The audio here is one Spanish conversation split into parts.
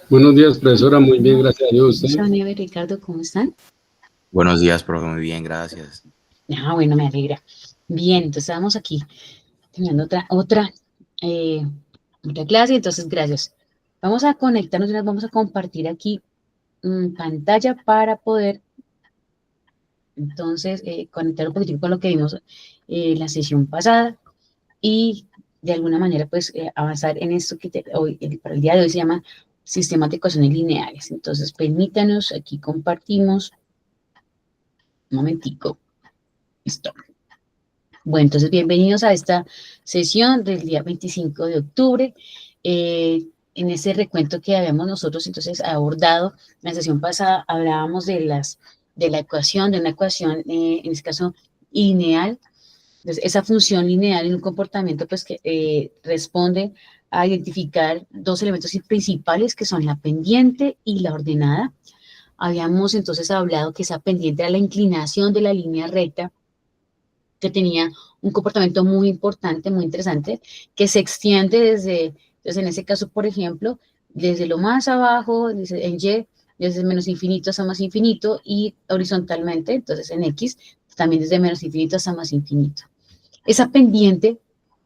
Buenos días, profesora. Muy bien, gracias a Dios. ¿Usted? Sonia y Ricardo, ¿cómo están? Buenos días, profe. Muy bien, gracias. Bueno, me alegra. Bien, entonces estamos aquí teniendo eh, otra clase, entonces gracias. Vamos a conectarnos, vamos a compartir aquí pantalla para poder, entonces, conectar un poquitico con lo que vimos la sesión pasada y de alguna manera, pues, avanzar en esto que hoy, para el día de hoy se llama sistemas de ecuaciones lineales. Entonces, permítanos, aquí compartimos, un momentico, listo. Bueno, entonces bienvenidos a esta sesión del día 25 de octubre. En ese recuento que habíamos nosotros entonces abordado, en la sesión pasada hablábamos de la ecuación, de una ecuación, en este caso, lineal. Entonces, esa función lineal en un comportamiento pues que responde a identificar dos elementos principales que son la pendiente y la ordenada. Habíamos entonces hablado que esa pendiente era la inclinación de la línea recta que tenía un comportamiento muy importante, muy interesante, que se extiende desde, entonces en ese caso, por ejemplo, desde lo más abajo, en Y, desde menos infinito hasta más infinito, y horizontalmente, entonces en X, también desde menos infinito hasta más infinito. Esa pendiente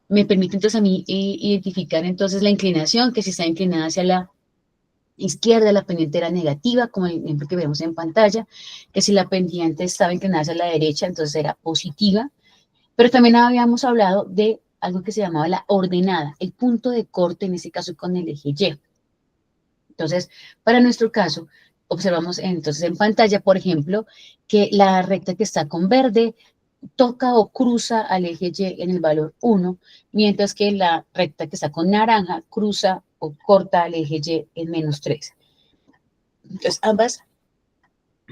me permite entonces a mí identificar entonces la inclinación, que si está inclinada hacia la izquierda, la pendiente era negativa, como el ejemplo que vemos en pantalla, que si la pendiente estaba inclinada hacia la derecha, entonces era positiva, pero también habíamos hablado de algo que se llamaba la ordenada, el punto de corte, en este caso con el eje Y. Entonces, para nuestro caso, observamos entonces en pantalla, por ejemplo, que la recta que está con verde toca o cruza al eje Y en el valor 1, mientras que la recta que está con naranja cruza o corta al eje Y en menos 3. Entonces, ambas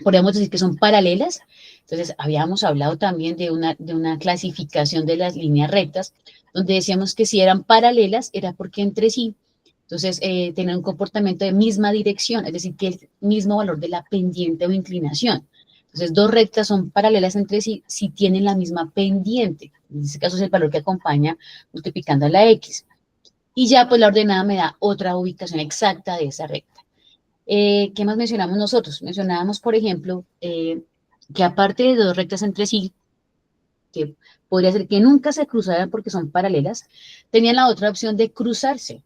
podríamos decir que son paralelas. Entonces, habíamos hablado también de una clasificación de las líneas rectas, donde decíamos que si eran paralelas era porque entre sí, entonces, tenían un comportamiento de misma dirección, es decir, que el mismo valor de la pendiente o inclinación. Entonces, dos rectas son paralelas entre sí si tienen la misma pendiente. En este caso es el valor que acompaña multiplicando a la X. Y ya, pues la ordenada me da otra ubicación exacta de esa recta. ¿Qué más mencionamos nosotros? Mencionábamos, por ejemplo, que aparte de dos rectas entre sí, que podría ser que nunca se cruzaran porque son paralelas, tenían la otra opción de cruzarse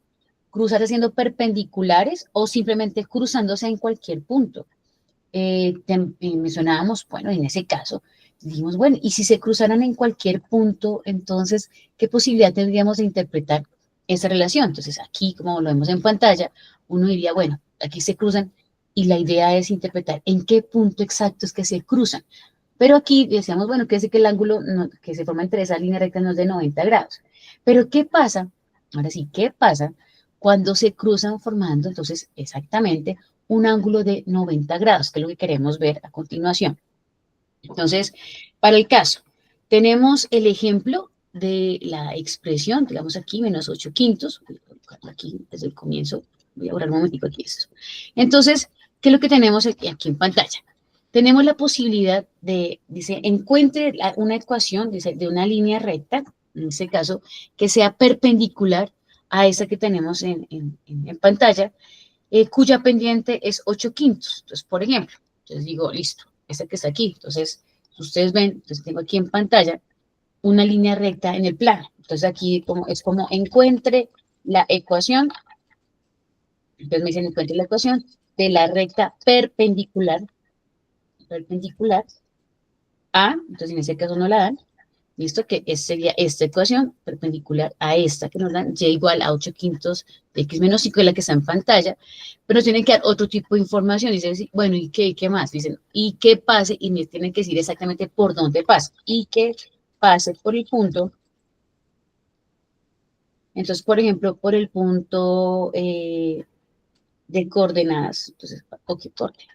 siendo perpendiculares o simplemente cruzándose en cualquier punto. Mencionábamos, bueno, en ese caso, dijimos, bueno, y si se cruzaran en cualquier punto, entonces, ¿qué posibilidad tendríamos de interpretar esa relación? Entonces, aquí, como lo vemos en pantalla, uno diría, bueno, aquí se cruzan y la idea es interpretar en qué punto exacto es que se cruzan. Pero aquí decíamos, bueno, que es que el ángulo que se forma entre esas líneas rectas no es de 90 grados. Pero ¿qué pasa? Ahora sí, ¿qué pasa cuando se cruzan formando entonces exactamente un ángulo de 90 grados, que es lo que queremos ver a continuación? Entonces, para el caso, tenemos el ejemplo de la expresión, digamos aquí, menos 8 quintos, voy a colocarlo aquí desde el comienzo, voy a borrar un momentico aquí esto. Entonces, ¿qué es lo que tenemos aquí en pantalla? Tenemos la posibilidad de, dice, encuentre una ecuación, dice, de una línea recta, en este caso, que sea perpendicular a esa que tenemos en pantalla, cuya pendiente es 8 quintos. Entonces, por ejemplo, entonces digo, listo, esta que está aquí. Entonces, ustedes ven, entonces tengo aquí en pantalla una línea recta en el plano. Entonces, aquí es como encuentre la ecuación. Entonces, me dicen encuentre la ecuación de la recta perpendicular a, entonces en ese caso no la dan, listo, que sería esta ecuación perpendicular a esta que nos dan, y igual a 8 quintos de x menos 5, es la que está en pantalla, pero nos tienen que dar otro tipo de información, dicen, bueno, ¿y qué más? Dicen, y que pase, y me tienen que decir exactamente por dónde pasa, y que pase por el punto, entonces, por ejemplo, por el punto de coordenadas, entonces, ok,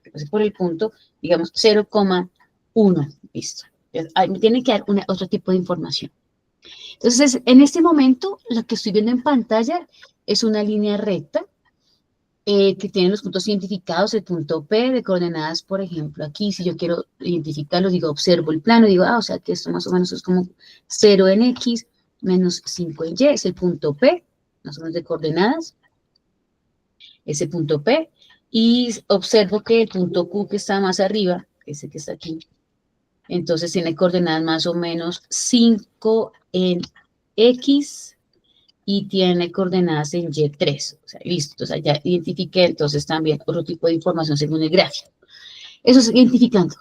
que pase por el punto, digamos, 0,1, listo. Entonces, ahí me tienen que dar otro tipo de información. Entonces, en este momento, lo que estoy viendo en pantalla es una línea recta que tiene los puntos identificados, el punto P de coordenadas, por ejemplo, aquí, si yo quiero identificarlo, digo, observo el plano, digo, o sea, que esto más o menos es como 0 en X menos 5 en Y, es el punto P, más o menos de coordenadas. ese punto P, y observo que el punto Q que está más arriba, ese que está aquí, entonces tiene coordenadas más o menos 5 en X y tiene coordenadas en Y3. O sea, listo, o sea, ya identifiqué entonces también otro tipo de información según el gráfico. Eso es identificando.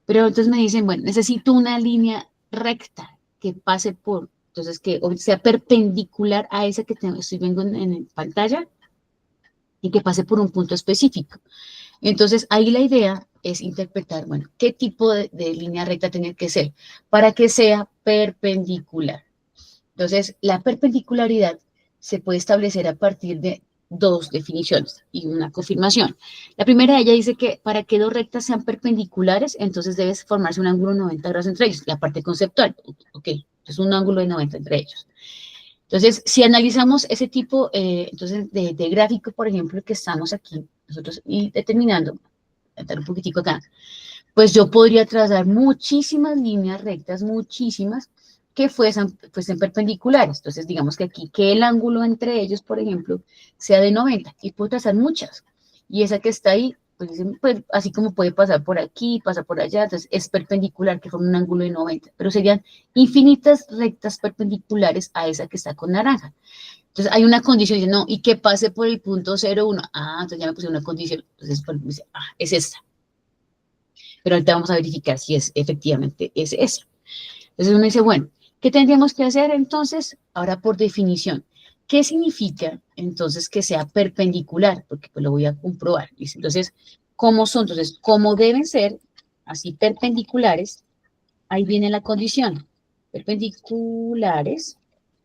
Pero entonces me dicen, bueno, necesito una línea recta que pase por, entonces que sea perpendicular a esa que estoy viendo en pantalla y que pase por un punto específico. Entonces, ahí la idea es interpretar, bueno, qué tipo de línea recta tiene que ser para que sea perpendicular. Entonces, la perpendicularidad se puede establecer a partir de dos definiciones y una confirmación. La primera de ella dice que para que dos rectas sean perpendiculares, entonces debe formarse un ángulo de 90 grados entre ellos, la parte conceptual. Ok, es un ángulo de 90 entre ellos. Entonces, si analizamos ese tipo entonces de gráfico, por ejemplo, que estamos aquí, nosotros y determinando, entrar un poquitico acá, pues yo podría trazar muchísimas líneas rectas, muchísimas, que fuesen perpendiculares. Entonces, digamos que aquí, que el ángulo entre ellos, por ejemplo, sea de 90, y puedo trazar muchas. Y esa que está ahí, pues así como puede pasar por aquí, pasa por allá, entonces es perpendicular, que forma un ángulo de 90, pero serían infinitas rectas perpendiculares a esa que está con naranja. Entonces hay una condición, dice, no, y que pase por el punto 0,1. Ah, entonces ya me puse una condición. Entonces dice, es esta. Pero ahorita vamos a verificar si es efectivamente es esa. Entonces uno dice, bueno, ¿qué tendríamos que hacer entonces? Ahora por definición. ¿Qué significa entonces que sea perpendicular? Porque pues lo voy a comprobar. ¿Listo? Entonces, ¿cómo son? Entonces, ¿cómo deben ser así perpendiculares? Ahí viene la condición. Perpendiculares.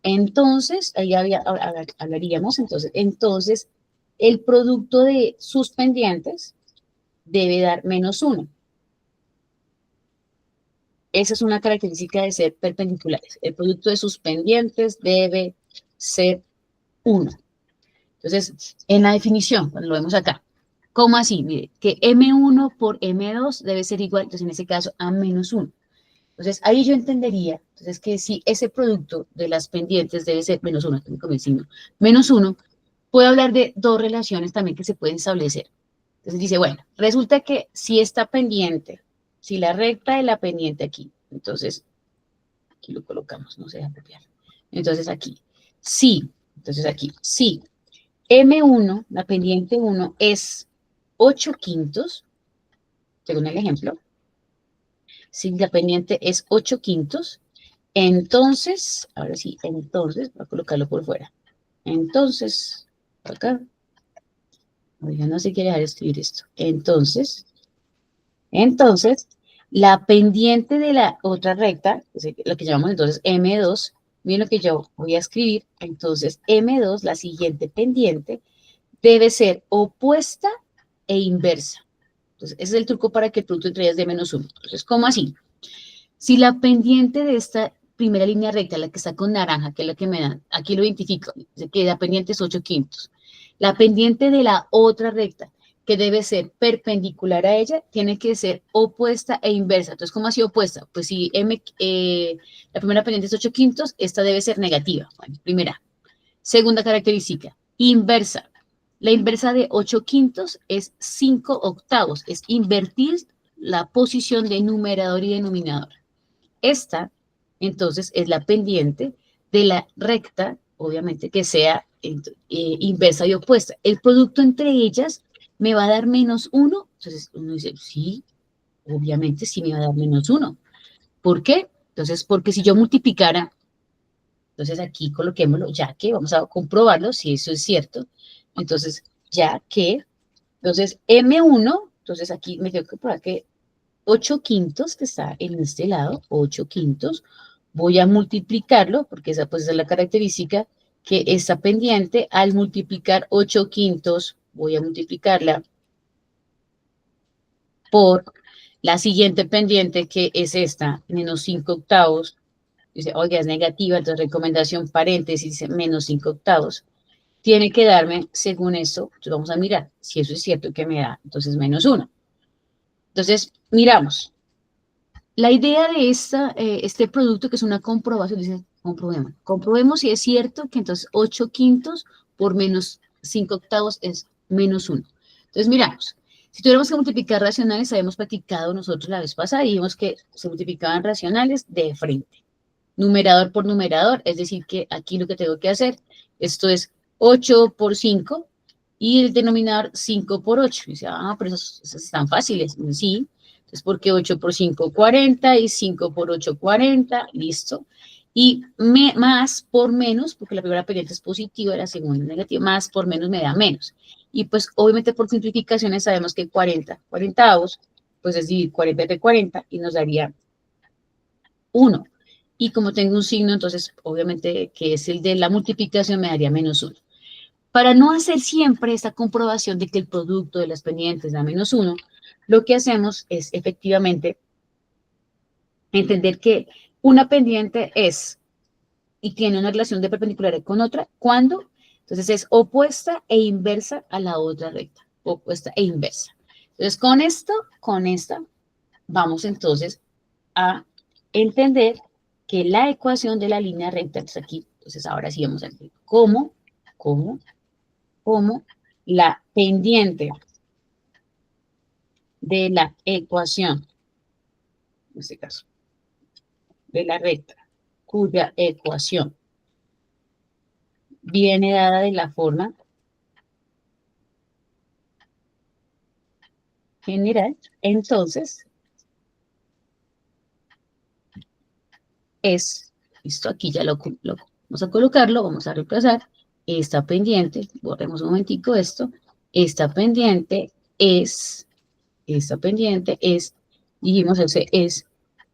Entonces, ahí hablaríamos, entonces, el producto de sus pendientes debe dar -1. Esa es una característica de ser perpendiculares. El producto de sus pendientes debe ser 1. Entonces, en la definición, cuando lo vemos acá, ¿cómo así? Mire, que M1 por M2 debe ser igual, entonces en ese caso, a -1. Entonces, ahí yo entendería, entonces, que si ese producto de las pendientes debe ser -1, -1, puedo hablar de dos relaciones también que se pueden establecer. Entonces dice, bueno, resulta que si esta pendiente, si la recta de la pendiente aquí, entonces, aquí lo colocamos, no se deja copiar. Entonces aquí, sí, entonces aquí, sí, M1, la pendiente 1, es 8/5, según el ejemplo. Si la pendiente es 8/5, entonces, ahora sí, entonces, voy a colocarlo por fuera. Entonces, acá, oiga, no se quiere dejar escribir esto. Entonces, la pendiente de la otra recta, lo que llamamos entonces M2, miren lo que yo voy a escribir, entonces M2, la siguiente pendiente, debe ser opuesta e inversa. Entonces, ese es el truco para que el producto entre ellas dé -1. Entonces, ¿cómo así? Si la pendiente de esta primera línea recta, la que está con naranja, que es la que me da, aquí lo identifico, dice que la pendiente es 8/5. La pendiente de la otra recta, que debe ser perpendicular a ella, tiene que ser opuesta e inversa. Entonces, ¿cómo así opuesta? Pues si la primera pendiente es 8/5, esta debe ser negativa. Bueno, primera. Segunda característica, inversa. La inversa de 8/5 es 5/8, es invertir la posición de numerador y denominador. Esta, entonces, es la pendiente de la recta, obviamente, que sea inversa y opuesta. El producto entre ellas me va a dar -1. Entonces, uno dice, sí, obviamente sí me va a dar -1. ¿Por qué? Entonces, porque si yo multiplicara, entonces aquí coloquémoslo, ya que, vamos a comprobarlo si eso es cierto. Entonces, ya que, entonces, M1, entonces aquí me tengo que probar que 8/5, que está en este lado, 8/5, voy a multiplicarlo, porque esa pues es la característica que está pendiente, al multiplicar 8/5, voy a multiplicarla por la siguiente pendiente, que es esta, -5/8, dice, oiga, es negativa, entonces recomendación paréntesis, dice -5/8, tiene que darme, según eso, entonces vamos a mirar si eso es cierto que me da, entonces -1. Entonces, miramos. La idea de este producto, que es una comprobación, dice, comprobemos si es cierto que entonces 8/5 por -5/8 es menos 1. Entonces, miramos. Si tuviéramos que multiplicar racionales, habíamos practicado nosotros la vez pasada y vimos que se multiplicaban racionales de frente. Numerador por numerador, es decir, que aquí lo que tengo que hacer, esto es 8 por 5 y el denominador 5 por 8. Y dice, pero esos están fáciles. Sí, entonces porque 8 por 5, 40 y 5 por 8, 40, listo. Y más por menos, porque la primera pendiente es positiva, la segunda es negativa, más por menos me da menos. Y pues obviamente por simplificaciones sabemos que 40 40avos, pues es dividir 40 entre 40 y nos daría 1. Y como tengo un signo, entonces obviamente que es el de la multiplicación me daría menos 1. Para no hacer siempre esta comprobación de que el producto de las pendientes da menos 1, lo que hacemos es efectivamente entender que una pendiente es y tiene una relación de perpendicular con otra cuando, entonces es opuesta e inversa a la otra recta, opuesta e inversa. Entonces con esta, vamos entonces a entender que la ecuación de la línea recta está aquí. Entonces ahora sí vamos a ver cómo la pendiente de la ecuación, en este caso, de la recta, cuya ecuación viene dada de la forma general, entonces es, listo, aquí ya lo vamos a colocarlo, vamos a reemplazar esta pendiente, borremos un momentico esto, esta pendiente es, dijimos, es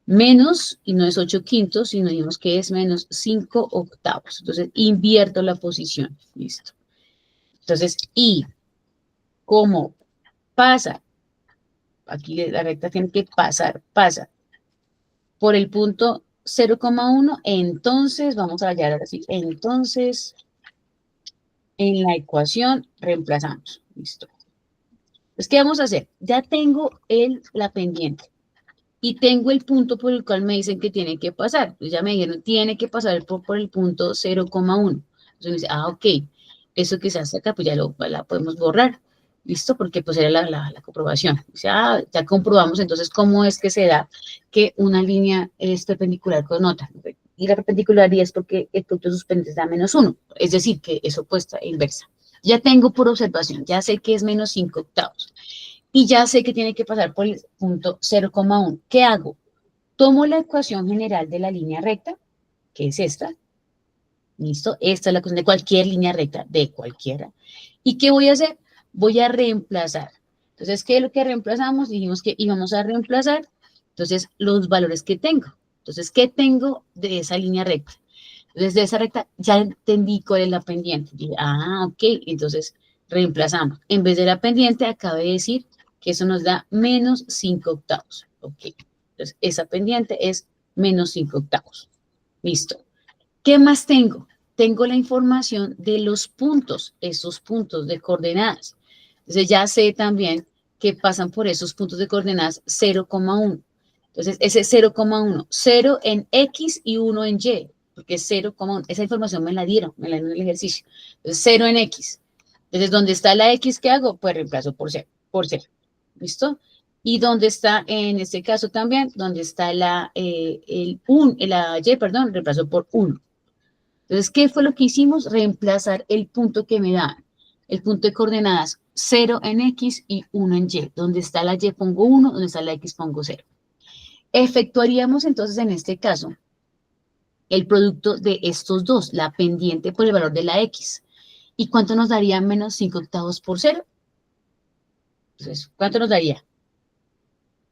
menos, y no es 8 quintos, sino dijimos que es menos 5 octavos. Entonces, invierto la posición. Listo. Entonces, y como pasa, aquí la recta tiene que pasa por el punto 0,1, entonces, vamos a hallar ahora sí, entonces, en la ecuación reemplazamos. Listo. Entonces, ¿qué vamos a hacer? Ya tengo la pendiente. Y tengo el punto por el cual me dicen que tiene que pasar. Entonces ya me dijeron, tiene que pasar por el punto 0,1. Entonces me dice, ok, eso que se hace acá, pues ya la podemos borrar. ¿Listo? Porque pues era la comprobación. Dice, ya comprobamos entonces cómo es que se da que una línea es perpendicular con otra. Y la perpendicularidad es porque el producto de sus pendientes da menos 1. Es decir, que es opuesta e inversa. Ya tengo por observación, ya sé que es menos 5 octavos. Y ya sé que tiene que pasar por el punto 0,1. ¿Qué hago? Tomo la ecuación general de la línea recta, que es esta. ¿Listo? Esta es la ecuación de cualquier línea recta, de cualquiera. ¿Y qué voy a hacer? Voy a reemplazar. Entonces, ¿qué es lo que reemplazamos? Dijimos que íbamos a reemplazar, entonces, los valores que tengo. Entonces, ¿qué tengo de esa línea recta? Entonces, de esa recta ya entendí cuál es la pendiente. Dije, ok, entonces reemplazamos. En vez de la pendiente, acabé de decir que eso nos da menos 5 octavos. Ok, entonces esa pendiente es menos 5 octavos. Listo. ¿Qué más tengo? Tengo la información de los puntos, esos puntos de coordenadas. Entonces ya sé también que pasan por esos puntos de coordenadas 0,1. Entonces ese 0,1, 0 en X y 1 en Y, porque es 0,1. Esa información me la dieron en el ejercicio. Entonces 0 en X. Entonces, ¿dónde está la X que hago? Pues reemplazo por 0, ¿listo? Y dónde está, en este caso también, dónde está la Y, perdón, reemplazo por 1. Entonces, ¿qué fue lo que hicimos? Reemplazar el punto que me da, el punto de coordenadas 0 en X y 1 en Y. Donde está la Y pongo 1, donde está la X pongo 0. Efectuaríamos entonces en este caso el producto de estos dos, la pendiente por el valor de la X. ¿Y cuánto nos daría menos 5 octavos por 0? Entonces, ¿cuánto nos daría?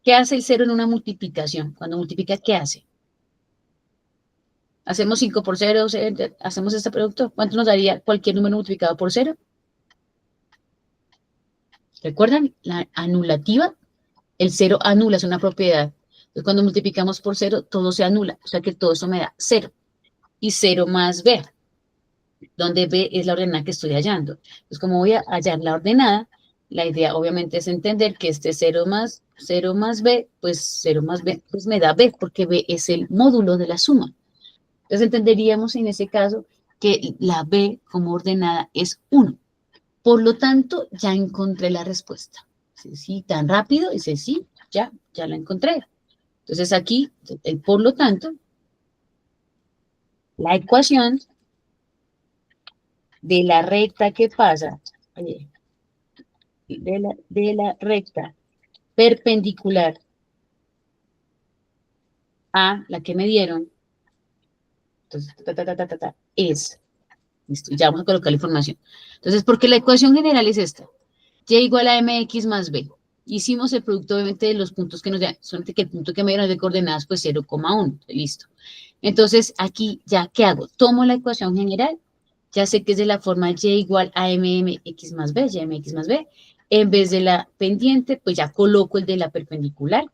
¿Qué hace el 0 en una multiplicación? Cuando multiplica, ¿qué hace? Hacemos 5 por 0, hacemos este producto. ¿Cuánto nos daría cualquier número multiplicado por 0? ¿Recuerdan? La anulativa. El 0 anula, es una propiedad. Entonces, cuando multiplicamos por 0, todo se anula. O sea que todo eso me da 0. Y 0 más b, donde b es la ordenada que estoy hallando. Entonces, como voy a hallar la ordenada, la idea obviamente es entender que este 0 más b, pues 0 más b, pues me da b, porque b es el módulo de la suma. Entonces entenderíamos en ese caso que la b como ordenada es 1. Por lo tanto, ya encontré la respuesta. Dice, sí, tan rápido, dice, sí, ya la encontré. Entonces aquí, por lo tanto, la ecuación de la recta que pasa, de la recta perpendicular a la que me dieron, entonces, es, listo, ya vamos a colocar la información. Entonces, porque la ecuación general es esta, y igual a mx más b. Hicimos el producto, obviamente, de los puntos que nos dan, solamente que el punto que me dieron es de coordenadas, pues 0,1, listo. Entonces, aquí, ya, ¿qué hago? Tomo la ecuación general, ya sé que es de la forma y igual a mx más b, mx más b. En vez de la pendiente, pues ya coloco el de la perpendicular,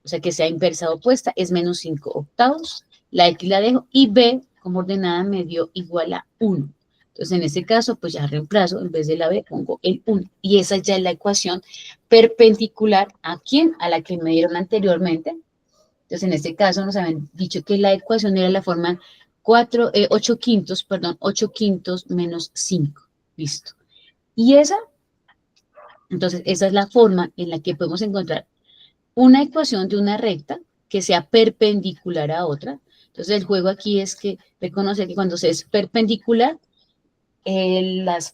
o sea, que sea inversa opuesta, es menos 5 octavos. La x la dejo, y b, como ordenada, me dio igual a 1. Entonces, en este caso, pues ya reemplazo, en vez de la b, pongo el 1. Y esa ya es la ecuación perpendicular a ¿quién? A la que me dieron anteriormente. Entonces, en este caso, nos habían dicho que la ecuación era la forma 8 quintos, perdón, 8 quintos menos 5. Listo. Y esa, entonces, esa es la forma en la que podemos encontrar una ecuación de una recta que sea perpendicular a otra. Entonces, el juego aquí es que reconoce que cuando se es perpendicular, las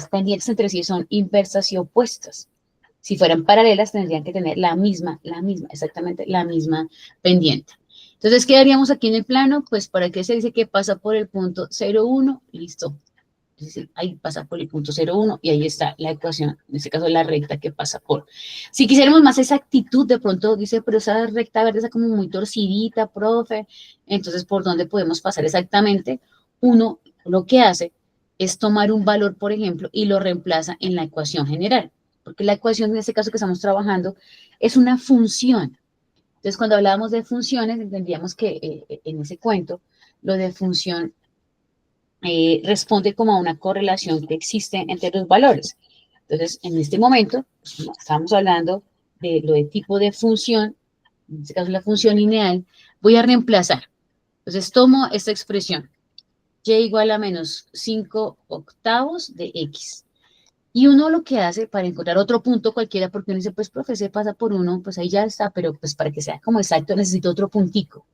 pendientes entre sí son inversas y opuestas. Si fueran paralelas, tendrían que tener exactamente la misma pendiente. Entonces, ¿qué haríamos aquí en el plano? Pues, ¿para qué se dice que pasa por el punto 0,1? Listo. Entonces, ahí pasa por el punto 0,1 y ahí está la ecuación, en este caso la recta que pasa por. Si quisiéramos más exactitud, de pronto dice, pero esa recta verde está como muy torcidita, profe. Entonces, ¿por dónde podemos pasar exactamente? Uno lo que hace es tomar un valor, por ejemplo, y lo reemplaza en la ecuación general. Porque la ecuación, en este caso que estamos trabajando, es una función. Entonces, cuando hablábamos de funciones, entendíamos que en ese cuento, lo de función responde como a una correlación que existe entre los valores. Entonces, en este momento, pues, estamos hablando de lo de tipo de función, en este caso la función lineal, voy a reemplazar. Entonces, tomo esta expresión, y igual a menos 5 octavos de x. Y uno lo que hace para encontrar otro punto cualquiera, porque uno dice, pues, profe, se pasa por uno, pues ahí ya está, pero pues para que sea como exacto necesito otro puntico,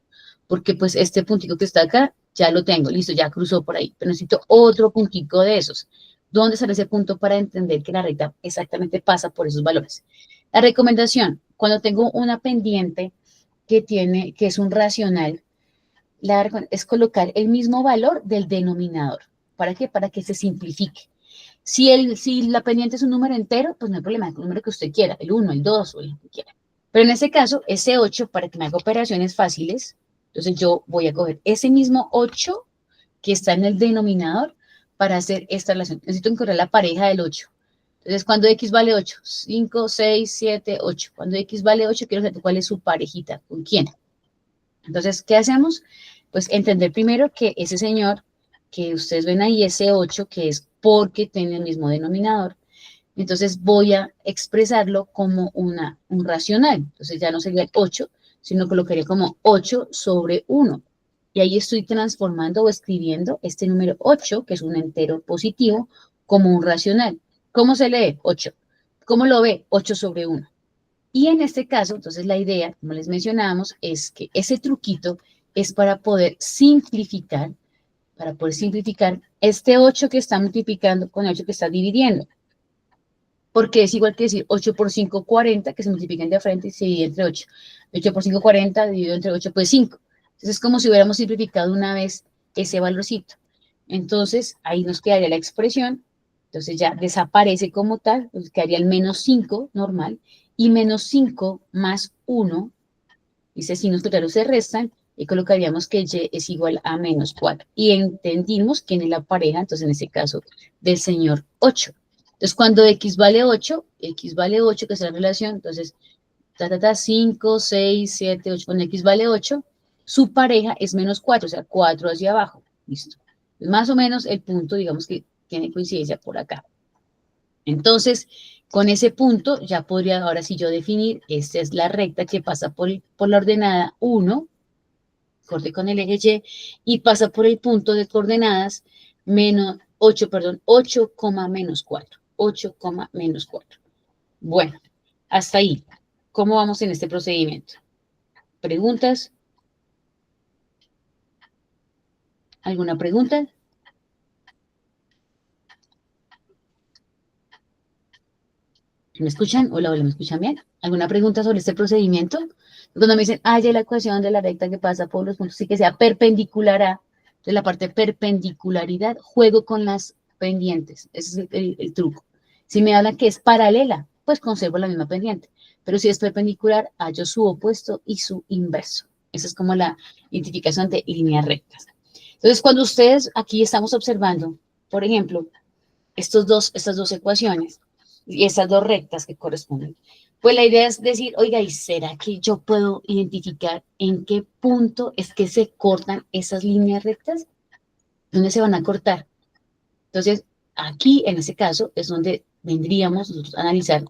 porque pues este puntico que está acá, ya lo tengo, listo, ya cruzó por ahí, pero necesito otro puntico de esos. ¿Dónde sale ese punto para entender que la recta exactamente pasa por esos valores? La recomendación, cuando tengo una pendiente que es un racional, es colocar el mismo valor del denominador. ¿Para qué? Para que se simplifique. Si la pendiente es un número entero, pues no hay problema, el número que usted quiera, el 1, el 2 o el que quiera. Pero en este caso, ese 8, para que me haga operaciones fáciles, entonces yo voy a coger ese mismo 8 que está en el denominador para hacer esta relación. Necesito encontrar la pareja del 8. Entonces, cuando x vale 8, 5, 6, 7, 8. Cuando x vale 8, quiero saber cuál es su parejita, con quién. Entonces, ¿qué hacemos? Pues entender primero que ese señor que ustedes ven ahí, ese 8, que es porque tiene el mismo denominador, entonces voy a expresarlo como un racional. Entonces ya no sería el 8, sino colocaría como 8 sobre 1. Y ahí estoy transformando o escribiendo este número 8, que es un entero positivo, como un racional. ¿Cómo se lee? 8. ¿Cómo lo ve? 8 sobre 1. Y en este caso, entonces la idea, como les mencionábamos, es que ese truquito es para poder simplificar este 8 que está multiplicando con el 8 que está dividiendo. Porque es igual que decir 8 por 5, 40, que se multiplican de frente y se divide entre 8. 8 por 5, 40, dividido entre 8, pues 5. Entonces es como si hubiéramos simplificado una vez ese valorcito. Entonces ahí nos quedaría la expresión, entonces ya desaparece como tal, entonces quedaría el menos 5 normal, y menos 5 más 1, dice signos contrarios se restan, y colocaríamos que y es igual a menos 4. Y entendimos quién es la pareja, entonces en este caso, del señor 8. Entonces, cuando x vale 8, que es la relación, entonces, 5, 6, 7, 8, cuando x vale 8, su pareja es menos 4, o sea, 4 hacia abajo, listo. Pues más o menos el punto, digamos que tiene coincidencia por acá. Entonces, con ese punto ya podría ahora sí yo definir, esta es la recta que pasa por la ordenada 1, corte con el eje Y, pasa por el punto de coordenadas menos 8, 8, menos 4. 8, menos 4. Bueno, hasta ahí. ¿Cómo vamos en este procedimiento? ¿Preguntas? ¿Alguna pregunta? ¿Me escuchan? Hola, hola, ¿me escuchan bien? ¿Alguna pregunta sobre este procedimiento? Cuando me dicen, ya la ecuación de la recta que pasa por los puntos, sí que sea perpendicular a, de la parte perpendicularidad, juego con las pendientes. Ese es el truco. Si me hablan que es paralela, pues conservo la misma pendiente. Pero si es perpendicular, hallo su opuesto y su inverso. Esa es como la identificación de líneas rectas. Entonces, cuando ustedes aquí estamos observando, por ejemplo, estas dos ecuaciones y estas dos rectas que corresponden, pues la idea es decir, oiga, ¿y será que yo puedo identificar en qué punto es que se cortan esas líneas rectas? ¿Dónde se van a cortar? Entonces, aquí, en ese caso, es donde vendríamos nosotros a analizar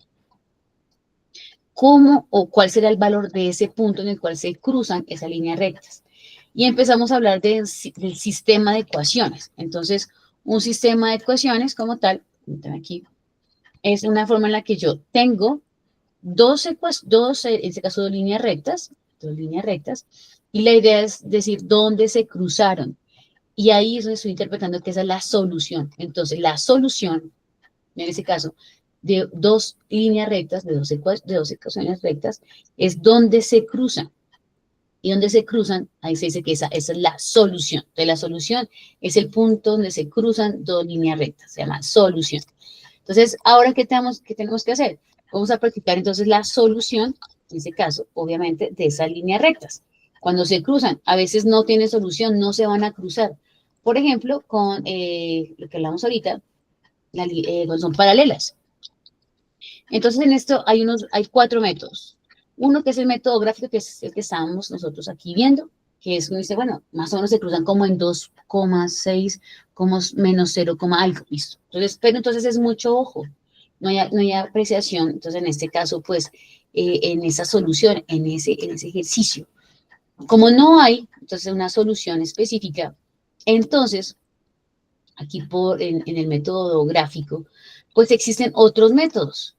cómo o cuál será el valor de ese punto en el cual se cruzan esas líneas rectas. Y empezamos a hablar del sistema de ecuaciones. Entonces, un sistema de ecuaciones como tal, aquí, es una forma en la que yo tengo en este caso dos líneas rectas, y la idea es decir dónde se cruzaron. Y ahí es donde estoy interpretando que esa es la solución. Entonces, la solución, en ese caso, de dos líneas rectas, de dos ecuaciones rectas, es donde se cruzan. Y donde se cruzan, ahí se dice que esa es la solución. Entonces, la solución es el punto donde se cruzan dos líneas rectas, se llama solución. Entonces, ahora, ¿qué tenemos que hacer? Vamos a practicar entonces la solución, en ese caso, obviamente, de esas líneas rectas. Cuando se cruzan, a veces no tiene solución, no se van a cruzar. Por ejemplo, con lo que hablamos ahorita, cuando son paralelas. Entonces, en esto hay 4 métodos. Uno que es el método gráfico, que es el que estábamos nosotros aquí viendo, que es, uno dice, bueno, más o menos se cruzan como en 2,6, como menos 0, algo, listo. Entonces, pero entonces es mucho ojo, no hay apreciación. Entonces, en este caso, pues, en esa solución, en ese ejercicio, como no hay, entonces, una solución específica, entonces, aquí en el método gráfico, pues existen otros métodos.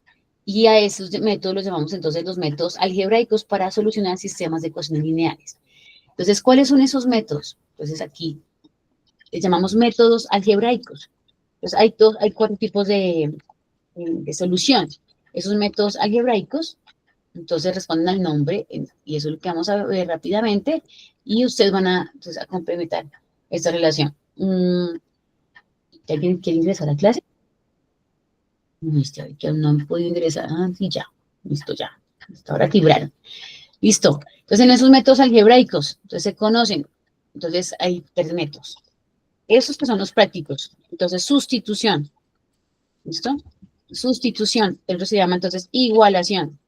Y a esos métodos los llamamos entonces los métodos algebraicos para solucionar sistemas de ecuaciones lineales. Entonces, ¿cuáles son esos métodos? Entonces, aquí les llamamos métodos algebraicos. Entonces, hay 4 tipos de solución. Esos métodos algebraicos, entonces responden al nombre, y eso es lo que vamos a ver rápidamente, y ustedes van entonces, a complementar esta relación. ¿Alguien quiere ingresar a clase? Listo, que no han podido ingresar. Sí, ya. Listo, ya. Listo, ahora libraron. Listo. Entonces, en esos métodos algebraicos, entonces se conocen. Entonces, hay 3 métodos. Esos que son los prácticos. Entonces, sustitución. ¿Listo? Sustitución. Eso se llama, entonces, igualación.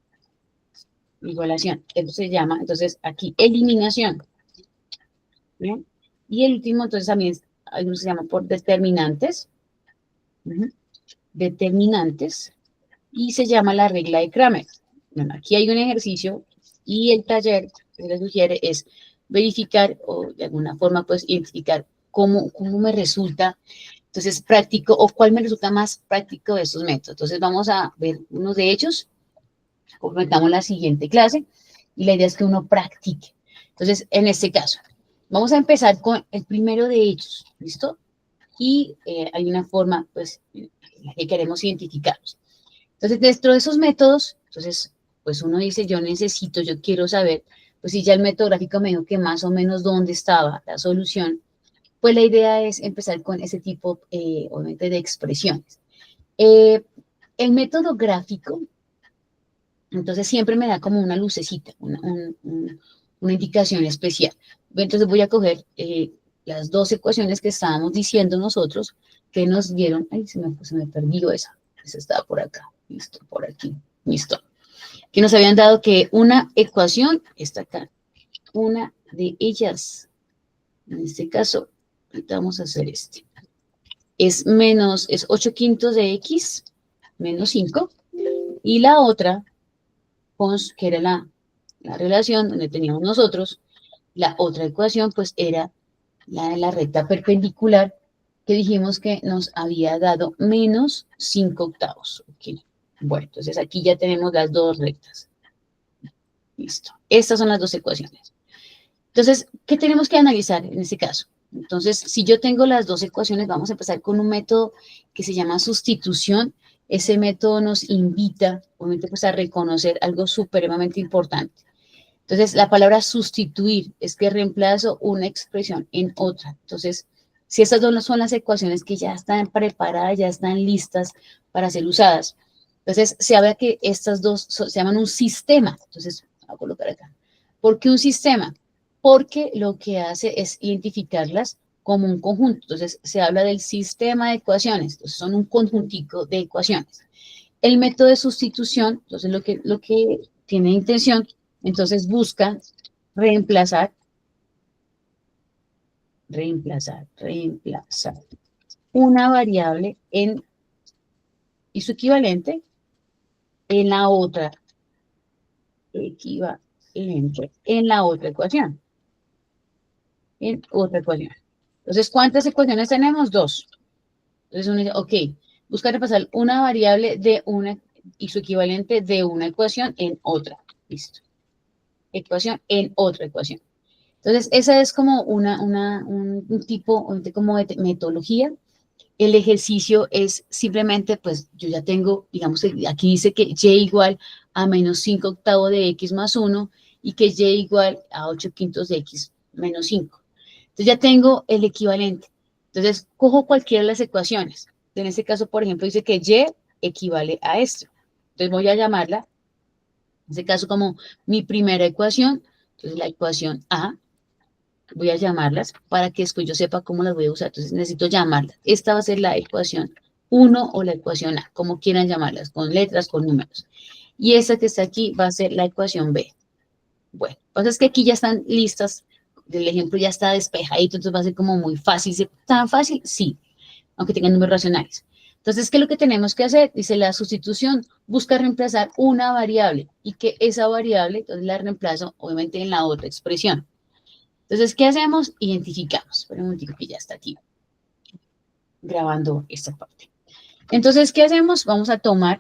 Igualación. Eso se llama, entonces, aquí, eliminación. ¿Bien? Y el último, entonces, también, algunos se llama por determinantes. Determinantes. Y se llama la regla de Kramer. Bueno, aquí hay un ejercicio y el taller que les sugiere es verificar o de alguna forma pues identificar cómo me resulta entonces práctico o cuál me resulta más práctico de estos métodos. Entonces vamos a ver uno de ellos, completamos la siguiente clase y la idea es que uno practique. Entonces, en este caso, vamos a empezar con el primero de ellos, ¿listo? Y hay una forma pues en la que queremos identificarlos. Entonces, dentro de esos métodos, entonces, pues uno dice, yo quiero saber, pues si ya el método gráfico me dijo que más o menos dónde estaba la solución, pues la idea es empezar con ese tipo, obviamente, de expresiones. El método gráfico, entonces, siempre me da como una lucecita, una indicación especial. Entonces, voy a coger las 2 ecuaciones que estábamos diciendo nosotros, que nos dieron, ay, se me perdió esa estaba por acá, listo, por aquí, listo. Que nos habían dado que una ecuación está acá, una de ellas, en este caso, ahorita vamos a hacer es 8 quintos de x, menos 5, y la otra, que era la relación donde teníamos nosotros, la otra ecuación, pues era la de la recta perpendicular que dijimos que nos había dado menos 5 octavos. Okay. Bueno, entonces aquí ya tenemos las dos rectas. Listo. Estas son las dos ecuaciones. Entonces, ¿qué tenemos que analizar en este caso? Entonces, si yo tengo las dos ecuaciones, vamos a empezar con un método que se llama sustitución. Ese método nos invita, obviamente, pues, a reconocer algo supremamente importante. Entonces, la palabra sustituir es que reemplazo una expresión en otra. Entonces, si estas dos son las ecuaciones que ya están preparadas, ya están listas para ser usadas, entonces se habla que estas dos se llaman un sistema. Entonces, voy a colocar acá. ¿Por qué un sistema? Porque lo que hace es identificarlas como un conjunto. Entonces, se habla del sistema de ecuaciones. Entonces, son un conjuntico de ecuaciones. El método de sustitución, entonces, lo que tiene intención, entonces busca reemplazar una variable y su equivalente en la otra ecuación. En otra ecuación. Entonces, ¿cuántas ecuaciones tenemos? Dos. Entonces uno dice, ok, busca reemplazar una variable y su equivalente de una ecuación en otra. Listo. Ecuación en otra ecuación. Entonces, esa es como un tipo como de metodología. El ejercicio es simplemente, pues, yo ya tengo, digamos, aquí dice que y igual a menos 5 octavos de x más 1 y que y igual a 8 quintos de x menos 5. Entonces, ya tengo el equivalente. Entonces, cojo cualquiera de las ecuaciones. En este caso, por ejemplo, dice que y equivale a esto. Entonces, voy a llamarla, en este caso, como mi primera ecuación. Entonces, la ecuación A. Voy a llamarlas para que después yo sepa cómo las voy a usar. Entonces necesito llamarlas. Esta va a ser la ecuación 1 o la ecuación A, como quieran llamarlas, con letras, con números. Y esta que está aquí va a ser la ecuación B. Bueno, lo que pasa es que aquí ya están listas, el ejemplo ya está despejadito, entonces va a ser como muy fácil. ¿Tan fácil? Sí, aunque tengan números racionales. Entonces, ¿qué es lo que tenemos que hacer? Dice la sustitución, busca reemplazar una variable y que esa variable, entonces la reemplazo obviamente en la otra expresión. Entonces, ¿qué hacemos? Identificamos. Espera un momentito que ya está aquí grabando esta parte. Entonces, ¿qué hacemos? Vamos a tomar,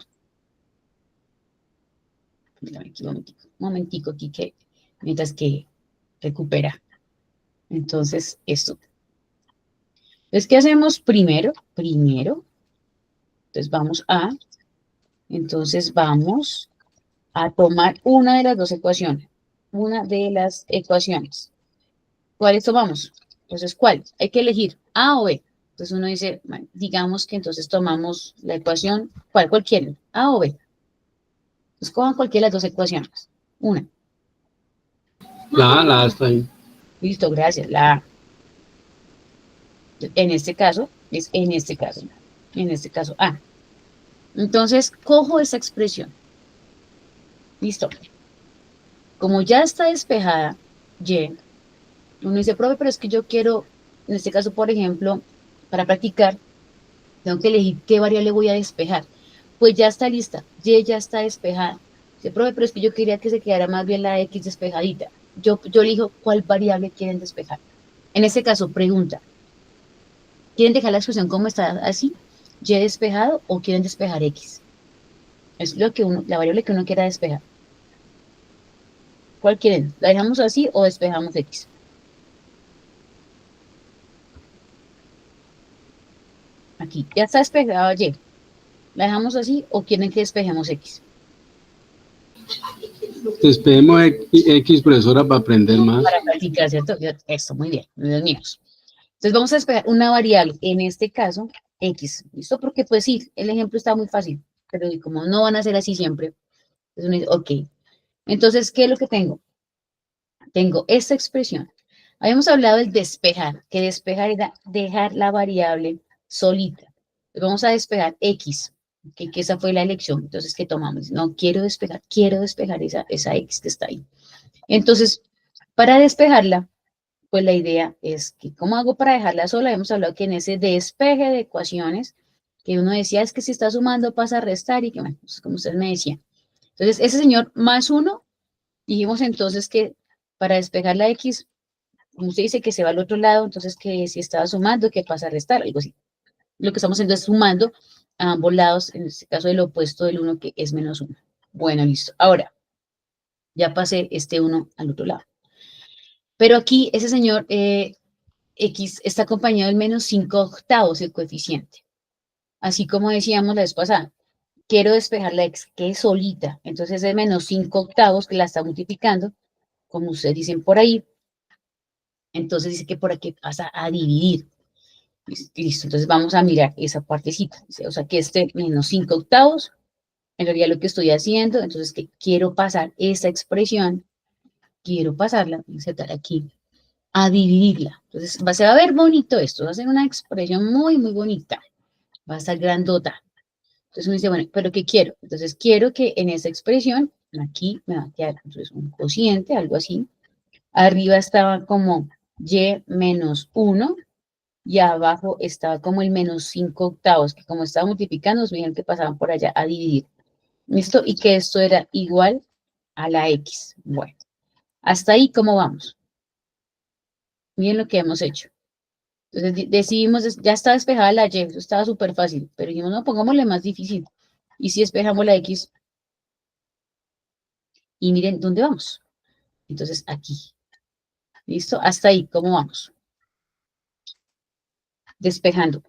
un momentico aquí que mientras que recupera. Entonces, esto. Entonces, ¿qué hacemos primero? Entonces, vamos a tomar una de las dos ecuaciones. Una de las ecuaciones. ¿Cuáles tomamos? Entonces, ¿cuál? Hay que elegir A o B. Entonces uno dice, bueno, digamos que entonces tomamos la ecuación, ¿cuál quieren? ¿A o B? Entonces cojan cualquiera de las dos ecuaciones. Una. La A está ahí. Listo, gracias. La A. En este caso, en este caso A. Entonces, cojo esa expresión. Listo. Como ya está despejada, Y, uno dice, profe, pero es que yo quiero, en este caso, por ejemplo, para practicar, tengo que elegir qué variable voy a despejar. Pues ya está lista, Y ya está despejada. Dice, profe, pero es que yo quería que se quedara más bien la X despejadita. Yo elijo cuál variable quieren despejar. En este caso, pregunta, ¿quieren dejar la expresión como está así, Y despejado, o quieren despejar X? Es la variable que uno quiera despejar. ¿Cuál quieren? ¿La dejamos así o despejamos X? Aquí, ya está despejada Y. ¿La dejamos así o quieren que despejemos X? Despedimos X, profesora, para aprender más. Para practicar, ¿cierto? Esto, muy bien, los míos. Entonces vamos a despejar una variable, en este caso, X. ¿Listo? Porque pues sí, el ejemplo está muy fácil, pero como no van a ser así siempre, entonces uno dice, ok. Entonces, ¿qué es lo que tengo? Tengo esta expresión. Habíamos hablado del despejar, que despejar era dejar la variable solita. Entonces, vamos a despejar X, que esa fue la elección. Entonces, ¿qué tomamos? No, quiero despejar esa X que está ahí. Entonces, para despejarla, pues la idea es que, ¿cómo hago para dejarla sola? Hemos hablado que en ese despeje de ecuaciones, que uno decía, es que si está sumando pasa a restar y que, bueno, pues como ustedes me decían. Entonces, ese señor más 1, dijimos entonces que para despejar la X, como usted dice que se va al otro lado, entonces que si estaba sumando, que pasa a restar, algo así. Lo que estamos haciendo es sumando a ambos lados, en este caso el opuesto del 1, que es menos 1. Bueno, listo. Ahora, ya pasé este 1 al otro lado. Pero aquí ese señor X está acompañado del menos 5 octavos, el coeficiente. Así como decíamos la vez pasada, quiero despejar la X, que es solita. Entonces es menos 5 octavos que la está multiplicando, como ustedes dicen por ahí. Entonces dice que por aquí pasa a dividir. Listo, entonces vamos a mirar esa partecita. O sea, que este menos 5 octavos, en realidad lo que estoy haciendo, entonces que quiero pasar esta expresión, quiero pasarla, insertar aquí, a dividirla. Entonces se va a ver bonito esto, va a ser una expresión muy, muy bonita. Va a estar grandota. Entonces uno dice, bueno, ¿pero qué quiero? Entonces quiero que en esa expresión, aquí me va a quedar entonces un cociente, algo así. Arriba estaba como y menos 1, y abajo estaba como el menos 5 octavos, que como estaba multiplicando, nos dijeron que pasaban por allá a dividir. ¿Listo? Y que esto era igual a la X. Bueno, hasta ahí, ¿cómo vamos? Miren lo que hemos hecho. Entonces decidimos, ya está despejada la Y, eso estaba súper fácil, pero dijimos, no, pongámosle más difícil. Y si despejamos la X, y miren dónde vamos. Entonces aquí. ¿Listo? Hasta ahí, ¿cómo vamos? Despejando.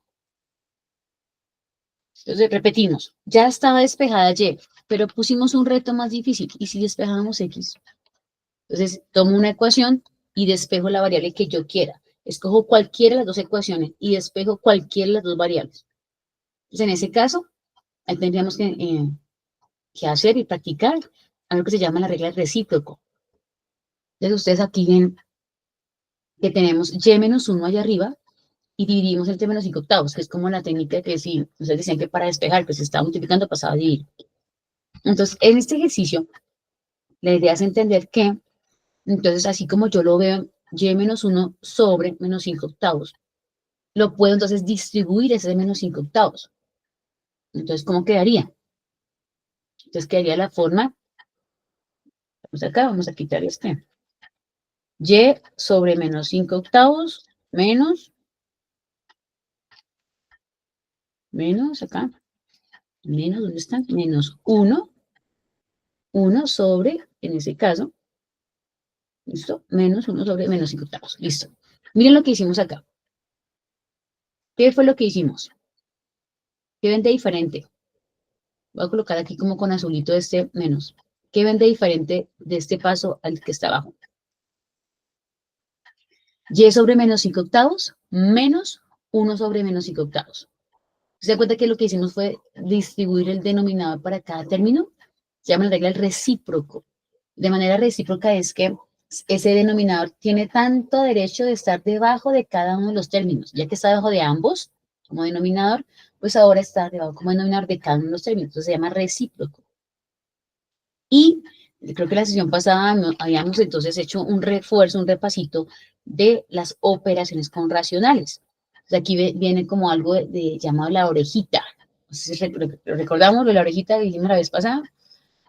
Entonces repetimos, ya estaba despejada Y, pero pusimos un reto más difícil. ¿Y si despejamos X? Entonces tomo una ecuación y despejo la variable que yo quiera. Escojo cualquiera de las dos ecuaciones y despejo cualquiera de las dos variables. Entonces en ese caso, ahí tendríamos que hacer y practicar algo que se llama la regla del recíproco. Entonces ustedes aquí ven que tenemos Y menos 1 allá arriba y dividimos el T menos 5 octavos, que es como la técnica que si ustedes decían que para despejar, pues se está multiplicando, pasaba a dividir. Entonces, en este ejercicio, la idea es entender que, entonces, así como yo lo veo, Y menos 1 sobre menos 5 octavos, lo puedo entonces distribuir ese menos 5 octavos. Entonces, ¿cómo quedaría? Entonces, quedaría la forma, vamos acá, vamos a quitar este. Y sobre menos 5 octavos menos acá, menos, ¿dónde están? Menos 1 sobre, en ese caso, ¿listo? Menos 1 sobre menos 5 octavos, listo. Miren lo que hicimos acá. ¿Qué fue lo que hicimos? ¿Qué ven de diferente? Voy a colocar aquí como con azulito este menos. ¿Qué ven de diferente de este paso al que está abajo? Y sobre menos 5 octavos menos 1 sobre menos 5 octavos. ¿Se da cuenta que lo que hicimos fue distribuir el denominador para cada término? Se llama la regla del recíproco. De manera recíproca es que ese denominador tiene tanto derecho de estar debajo de cada uno de los términos, ya que está debajo de ambos como denominador, pues ahora está debajo como denominador de cada uno de los términos. Entonces se llama recíproco. Y creo que la sesión pasada habíamos entonces hecho un refuerzo, un repasito de las operaciones con racionales. Entonces aquí viene como algo llamado la orejita. Entonces, recordamos lo de la orejita que dijimos la vez pasada.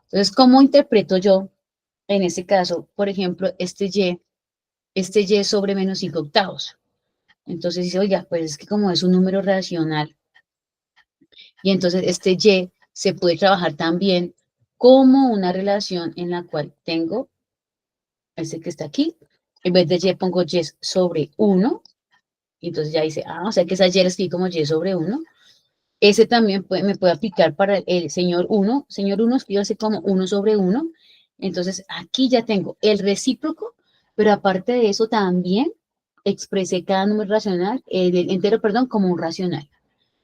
Entonces, ¿cómo interpreto yo, en este caso, por ejemplo, este Y sobre menos 5 octavos? Entonces dice, oiga, pues es que como es un número racional, y entonces este Y se puede trabajar también como una relación en la cual tengo este que está aquí, en vez de Y pongo Y sobre 1, y entonces ya dice, o sea que esa Y la escribí como Y sobre 1. Ese también me puede aplicar para el señor 1. Señor 1 escríbase como 1 sobre 1. Entonces aquí ya tengo el recíproco, pero aparte de eso también expresé cada número racional, el entero, perdón, como un racional.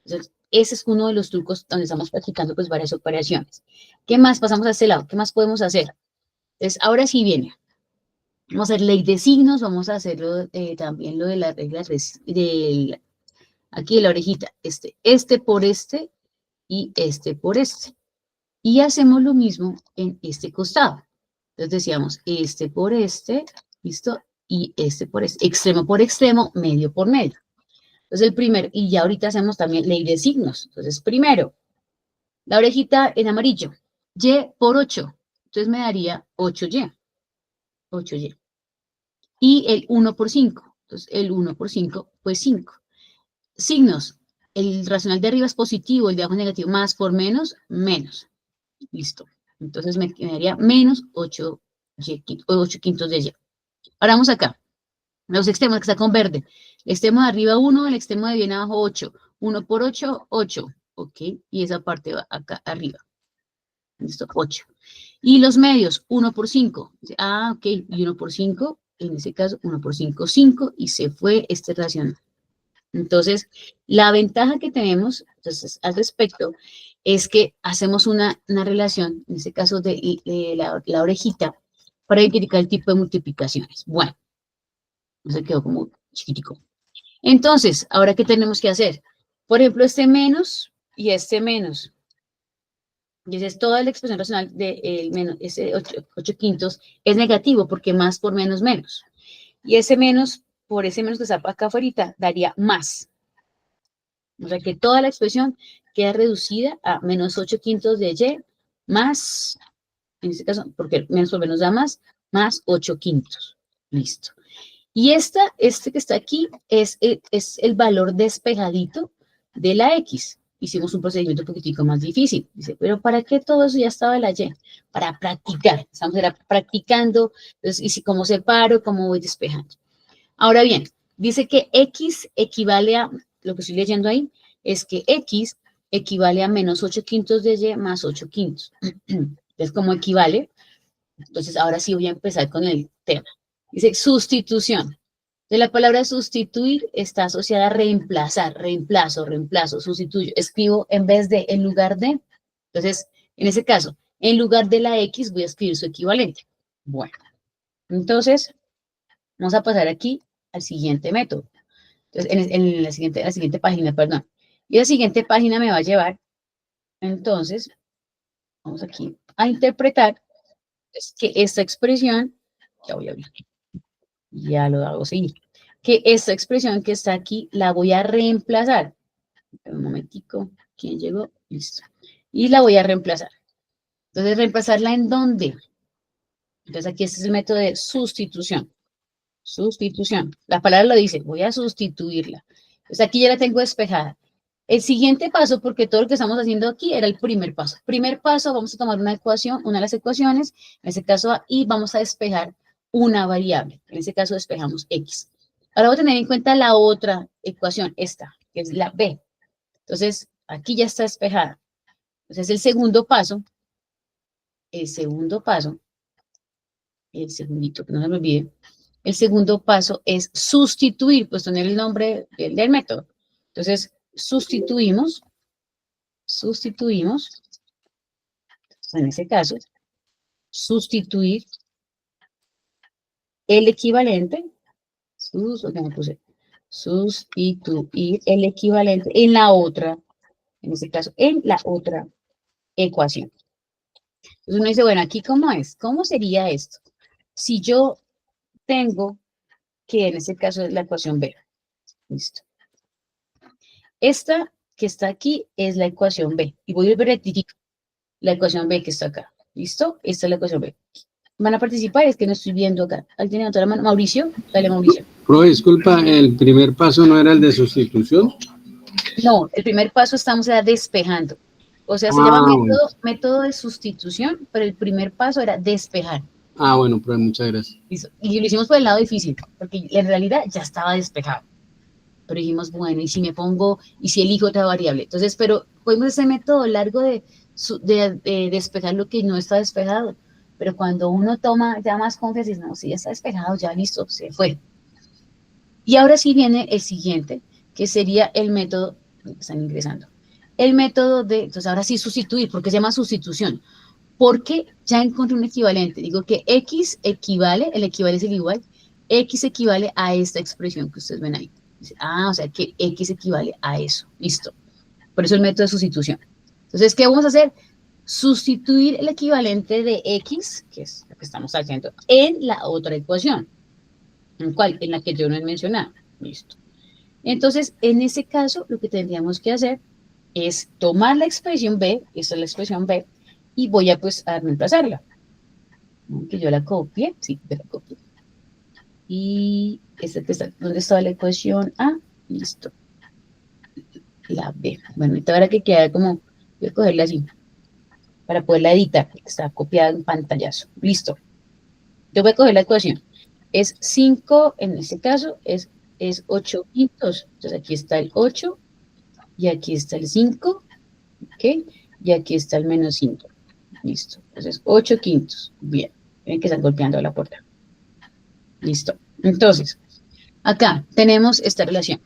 Entonces, ese es uno de los trucos donde estamos practicando pues varias operaciones. ¿Qué más? Pasamos a este lado. ¿Qué más podemos hacer? Entonces, ahora sí viene. Vamos a hacer ley de signos, vamos a hacerlo también lo de las reglas de aquí la orejita, este por este y este por este. Y hacemos lo mismo en este costado. Entonces decíamos este por este, ¿listo? Y este por este, extremo por extremo, medio por medio. Entonces el primer, y ya ahorita hacemos también ley de signos. Entonces primero, la orejita en amarillo, Y por 8. Entonces me daría 8Y. 8Y. y el 1 por 5. Entonces, el 1 por 5, pues 5. Signos. El racional de arriba es positivo, el de abajo es negativo. Más por menos, menos. Listo. Entonces me quedaría menos 8 quintos de y. Ahora vamos acá. Los extremos que está con verde. El extremo de arriba 1, el extremo de bien abajo 8. 1 por 8, 8. Ok. Y esa parte va acá arriba. Listo, 8. Y los medios, 1 por 5. Ah, ok. Y 1 por 5, en ese caso, 1 por 5, 5. Y se fue este racional. Entonces, la ventaja que tenemos entonces, al respecto es que hacemos una relación, en este caso de la orejita, para identificar el tipo de multiplicaciones. Bueno, se quedó como chiquitico. Entonces, ¿ahora qué tenemos que hacer? Por ejemplo, este menos y este menos. Y esa es toda la expresión racional de menos, ese 8 quintos es negativo porque más por menos menos. Y ese menos, por ese menos que está acá afuera, daría más. O sea que toda la expresión queda reducida a menos 8 quintos de y más, en este caso, porque menos por menos da más 8 quintos. Listo. Y este que está aquí es el valor despejadito de la x. Hicimos un procedimiento un poquitico más difícil. Dice, pero ¿para qué todo eso ya estaba la y? Para practicar. Estamos practicando. Entonces, y si cómo separo, cómo voy despejando. Ahora bien, dice que x equivale a, lo que estoy leyendo ahí, es que x equivale a menos 8 quintos de y más 8 quintos. Entonces, ¿cómo equivale? Entonces, ahora sí voy a empezar con el tema. Dice sustitución. De la palabra sustituir está asociada a reemplazar, reemplazo, sustituyo. Escribo en vez de, en lugar de. Entonces, en ese caso, en lugar de la x voy a escribir su equivalente. Bueno, entonces, vamos a pasar aquí al siguiente método. Entonces, en la siguiente página, perdón. Y la siguiente página me va a llevar, entonces, vamos aquí a interpretar es que esta expresión, ya voy a abrir, ya lo hago seguir, que esta expresión que está aquí la voy a reemplazar. Un momentico, ¿quién llegó? Listo. Y la voy a reemplazar. Entonces, ¿reemplazarla en dónde? Entonces, aquí este es el método de sustitución. Sustitución. La palabra lo dice, voy a sustituirla. Entonces, aquí ya la tengo despejada. El siguiente paso, porque todo lo que estamos haciendo aquí era el primer paso. Primer paso, vamos a tomar una ecuación, una de las ecuaciones, en este caso A, y vamos a despejar una variable. En este caso despejamos X. Ahora voy a tener en cuenta la otra ecuación, esta, que es la B. Entonces, aquí ya está despejada. Entonces, el segundito, el segundito, que no se me olvide, el segundo paso es sustituir, pues tener el nombre del método. Entonces, sustituimos, en ese caso, sustituir el equivalente, sustituir el equivalente en la otra, en este caso, en la otra ecuación. Entonces uno dice, bueno, aquí ¿cómo es? ¿Cómo sería esto? Si yo tengo que, en este caso, es la ecuación B. Listo. Esta que está aquí es la ecuación B. Y voy a rectificar la ecuación B que está acá. ¿Listo? Esta es la ecuación B. Van a participar, es que no estoy viendo acá. ¿Alguien levantó la mano? Mauricio, dale Mauricio. Profe, disculpa, ¿el primer paso no era el de sustitución? No, el primer paso estamos ya despejando. O sea, se llama método de sustitución, pero el primer paso era despejar. Ah, bueno, profe, muchas gracias. Y lo hicimos por el lado difícil, porque en realidad ya estaba despejado. Pero dijimos, bueno, ¿y si me pongo, y si elijo otra variable? Entonces, pero cogimos ese método largo de despejar lo que no está despejado. Pero cuando uno toma ya más confianza, dice, no, si ya está despejado, ya listo, se fue. Y ahora sí viene el siguiente, que sería el método, están ingresando, el método de, entonces ahora sí sustituir, porque se llama sustitución, porque ya encontré un equivalente, digo que X equivale, el equivale es el igual, X equivale a esta expresión que ustedes ven ahí. Ah, o sea que X equivale a eso, listo. Por eso el método de sustitución. Entonces, ¿qué vamos a hacer? Sustituir el equivalente de X, que es lo que estamos haciendo, en la otra ecuación. ¿En cuál? En la que yo no he mencionado. Listo. Entonces, en ese caso, lo que tendríamos que hacer es tomar la expresión B, esta es la expresión B, y voy a, pues, a reemplazarla. Que yo la copie, sí, yo la copio. Y esta que está, ¿dónde estaba la ecuación A? Listo. La B. Bueno, ahorita ahora que queda como, voy a cogerla así, para poderla editar, porque está copiada en pantallazo. Listo. Yo voy a coger la ecuación. Es 5, en este caso, es 8 quintos. Entonces aquí está el 8, y aquí está el 5, ¿ok? Y aquí está el menos 5. Listo. Entonces, 8 quintos. Bien. Tienen que estar golpeando la puerta. Listo. Entonces, acá tenemos esta relación.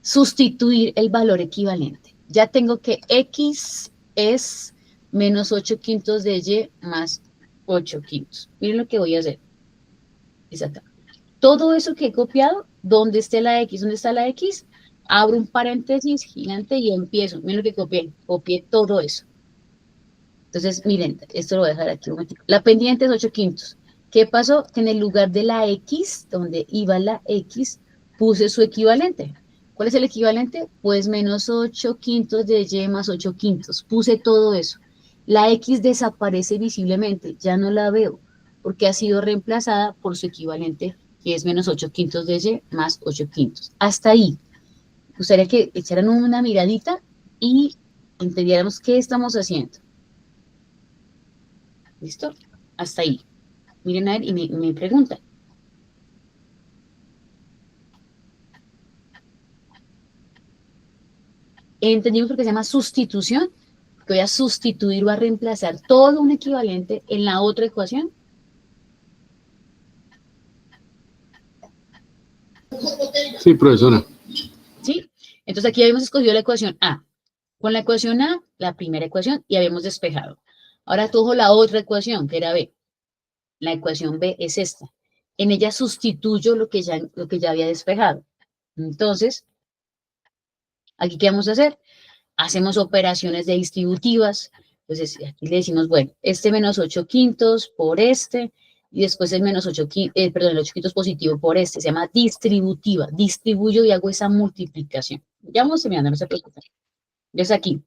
Sustituir el valor equivalente. Ya tengo que X es menos 8 quintos de Y más 8 quintos. Miren lo que voy a hacer. Es acá. Todo eso que he copiado, ¿dónde esté la X? ¿Dónde está la X? Abro un paréntesis gigante y empiezo. Miren lo que copié. Copié todo eso. Entonces, miren, esto lo voy a dejar aquí un momentito. La pendiente es 8 quintos. ¿Qué pasó? Que en el lugar de la X, donde iba la X, puse su equivalente. ¿Cuál es el equivalente? Pues menos 8 quintos de Y más 8 quintos. Puse todo eso. La X desaparece visiblemente, ya no la veo, porque ha sido reemplazada por su equivalente, que es menos 8 quintos de Y más 8 quintos. Hasta ahí. Me gustaría que echaran una miradita y entendiéramos qué estamos haciendo. ¿Listo? Hasta ahí. Miren a ver y me preguntan. Entendimos por qué se llama sustitución, que voy a sustituir o a reemplazar todo un equivalente en la otra ecuación. Sí, profesora. ¿Sí? Entonces aquí habíamos escogido la ecuación A. Con la ecuación A, la primera ecuación, y habíamos despejado. Ahora cojo la otra ecuación, que era B. La ecuación B es esta. En ella sustituyo lo que ya había despejado. Entonces, ¿aquí qué vamos a hacer? Hacemos operaciones de distributivas. Entonces, aquí le decimos, bueno, este menos 8 quintos por este, y después el menos 8 quintos, el 8 quintos positivo por este, se llama distributiva. Distribuyo y hago esa multiplicación. Ya vamos terminando, no se preocupen. Entonces aquí,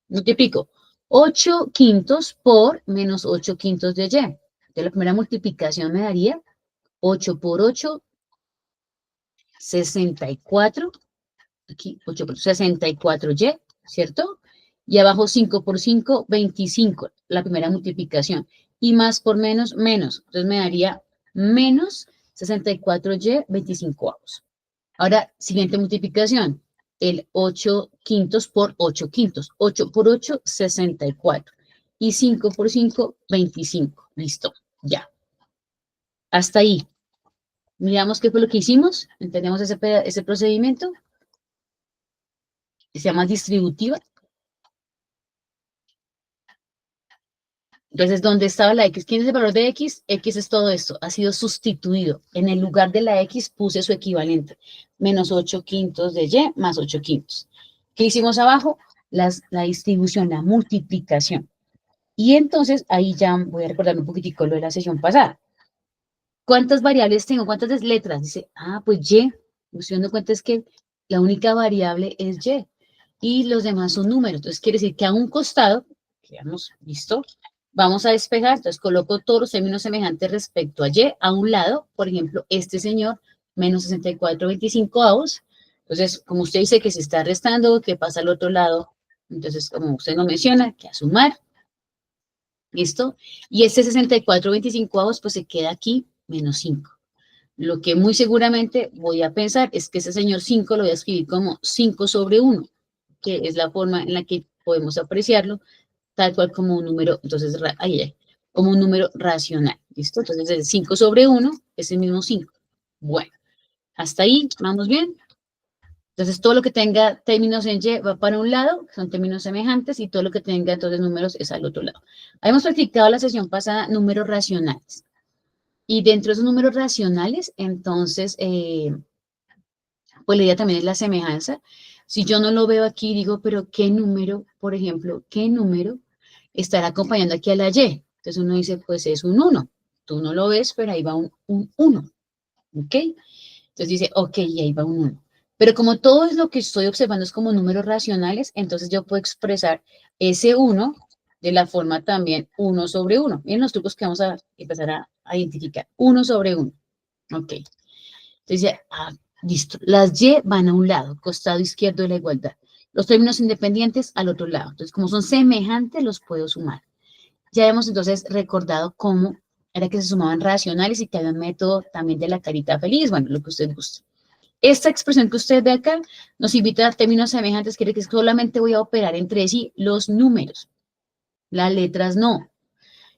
multiplico 8 quintos por menos 8 quintos de Y. Entonces la primera multiplicación me daría 8 por 8, 64. Aquí 8 por 64Y, ¿cierto? Y abajo 5 por 5, 25, la primera multiplicación. Y más por menos, menos. Entonces me daría menos 64Y, 25 avos. Ahora, siguiente multiplicación. El 8 quintos por 8 quintos. 8 por 8, 64. Y 5 por 5, 25. Listo, ya. Hasta ahí. Miramos qué fue lo que hicimos. ¿Entendemos ese procedimiento? Se llama distributiva. Entonces, ¿dónde estaba la X? ¿Quién es el valor de X? X es todo esto, ha sido sustituido. En el lugar de la X puse su equivalente, menos 8 quintos de Y más 8 quintos. ¿Qué hicimos abajo? La distribución, la multiplicación. Y entonces, ahí ya voy a recordar un poquitico lo de la sesión pasada. ¿Cuántas variables tengo? ¿Cuántas letras? Dice, pues Y. Me estoy dando cuenta es que la única variable es Y. Y los demás son números. Entonces, quiere decir que a un costado, veamos, listo, vamos a despejar. Entonces, coloco todos los términos semejantes respecto a Y. A un lado, por ejemplo, este señor, menos 64,25 avos. Entonces, como usted dice que se está restando, ¿qué pasa al otro lado? Entonces, como usted nos menciona, que a sumar. ¿Listo? Y este 64,25 avos, pues se queda aquí, menos 5. Lo que muy seguramente voy a pensar es que ese señor 5 lo voy a escribir como 5 sobre 1, que es la forma en la que podemos apreciarlo, tal cual como un número, entonces, como un número racional, ¿listo? Entonces, el 5 sobre 1 es el mismo 5. Bueno, hasta ahí, ¿vamos bien? Entonces, todo lo que tenga términos en Y va para un lado, son términos semejantes, y todo lo que tenga entonces números es al otro lado. Habíamos practicado la sesión pasada números racionales. Y dentro de esos números racionales, entonces, pues la idea también es la semejanza. Si yo no lo veo aquí, digo, pero ¿qué número, por ejemplo, qué número estará acompañando aquí a la Y? Entonces uno dice, pues es un 1. Tú no lo ves, pero ahí va un 1. ¿Ok? Entonces dice, ok, y ahí va un 1. Pero como todo es lo que estoy observando es como números racionales, entonces yo puedo expresar ese 1 de la forma también 1 sobre 1. Miren los trucos que vamos a empezar a identificar. 1 sobre 1. Ok. Entonces, listo. Las Y van a un lado, costado izquierdo de la igualdad. Los términos independientes al otro lado. Entonces, como son semejantes, los puedo sumar. Ya hemos entonces recordado cómo era que se sumaban racionales y que había un método también de la carita feliz, bueno, lo que usted guste. Esta expresión que usted ve acá nos invita a términos semejantes, quiere que solamente voy a operar entre sí los números, las letras no.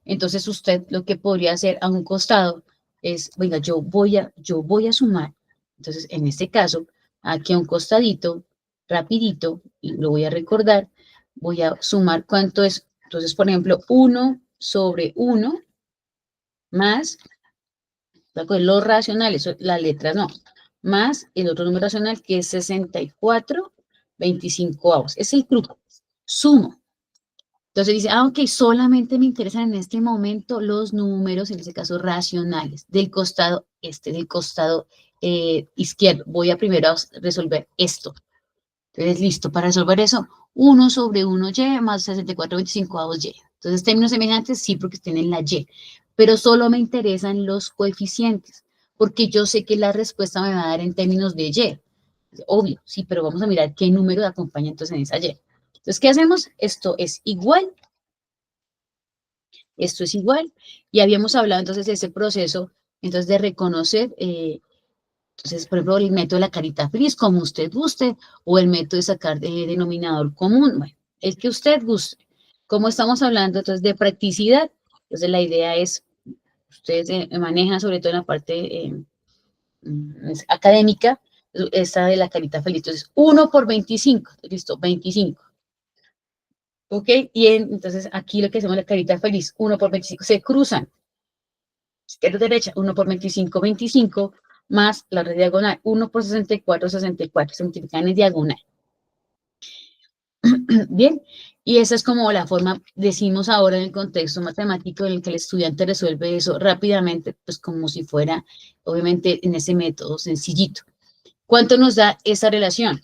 Entonces usted lo que podría hacer a un costado es, venga, yo voy a sumar. Entonces, en este caso, aquí a un costadito, rapidito, y lo voy a recordar, voy a sumar cuánto es. Entonces, por ejemplo, 1 sobre 1 más, los racionales, las letras no, más el otro número racional que es 64/25. Es el truco. Sumo. Entonces dice, ok, solamente me interesan en este momento los números, en este caso racionales, del costado del costado izquierdo. Voy a primero resolver esto. Entonces, listo, para resolver eso, 1 sobre 1y más 64/25. Entonces, términos semejantes, sí, porque tienen la y, pero solo me interesan los coeficientes, porque yo sé que la respuesta me va a dar en términos de y. Obvio, sí, pero vamos a mirar qué número acompaña entonces en esa y. Entonces, ¿qué hacemos? Esto es igual, y habíamos hablado entonces de ese proceso, entonces de reconocer, entonces, por ejemplo, el método de la carita feliz, como usted guste, o el método de sacar denominador común, bueno, el que usted guste. Como estamos hablando entonces de practicidad, entonces la idea es, ustedes manejan sobre todo en la parte académica, esta de la carita feliz. Entonces, 1 por 25, listo, 25. ¿Ok? Y entonces aquí lo que hacemos la carita feliz, 1 por 25, se cruzan. Izquierda, derecha, 1 por 25, 25, más la red diagonal, 1 por 64, 64, se multiplican en diagonal. Bien, y esa es como la forma, decimos ahora en el contexto matemático en el que el estudiante resuelve eso rápidamente, pues como si fuera, obviamente, en ese método sencillito. ¿Cuánto nos da esa relación?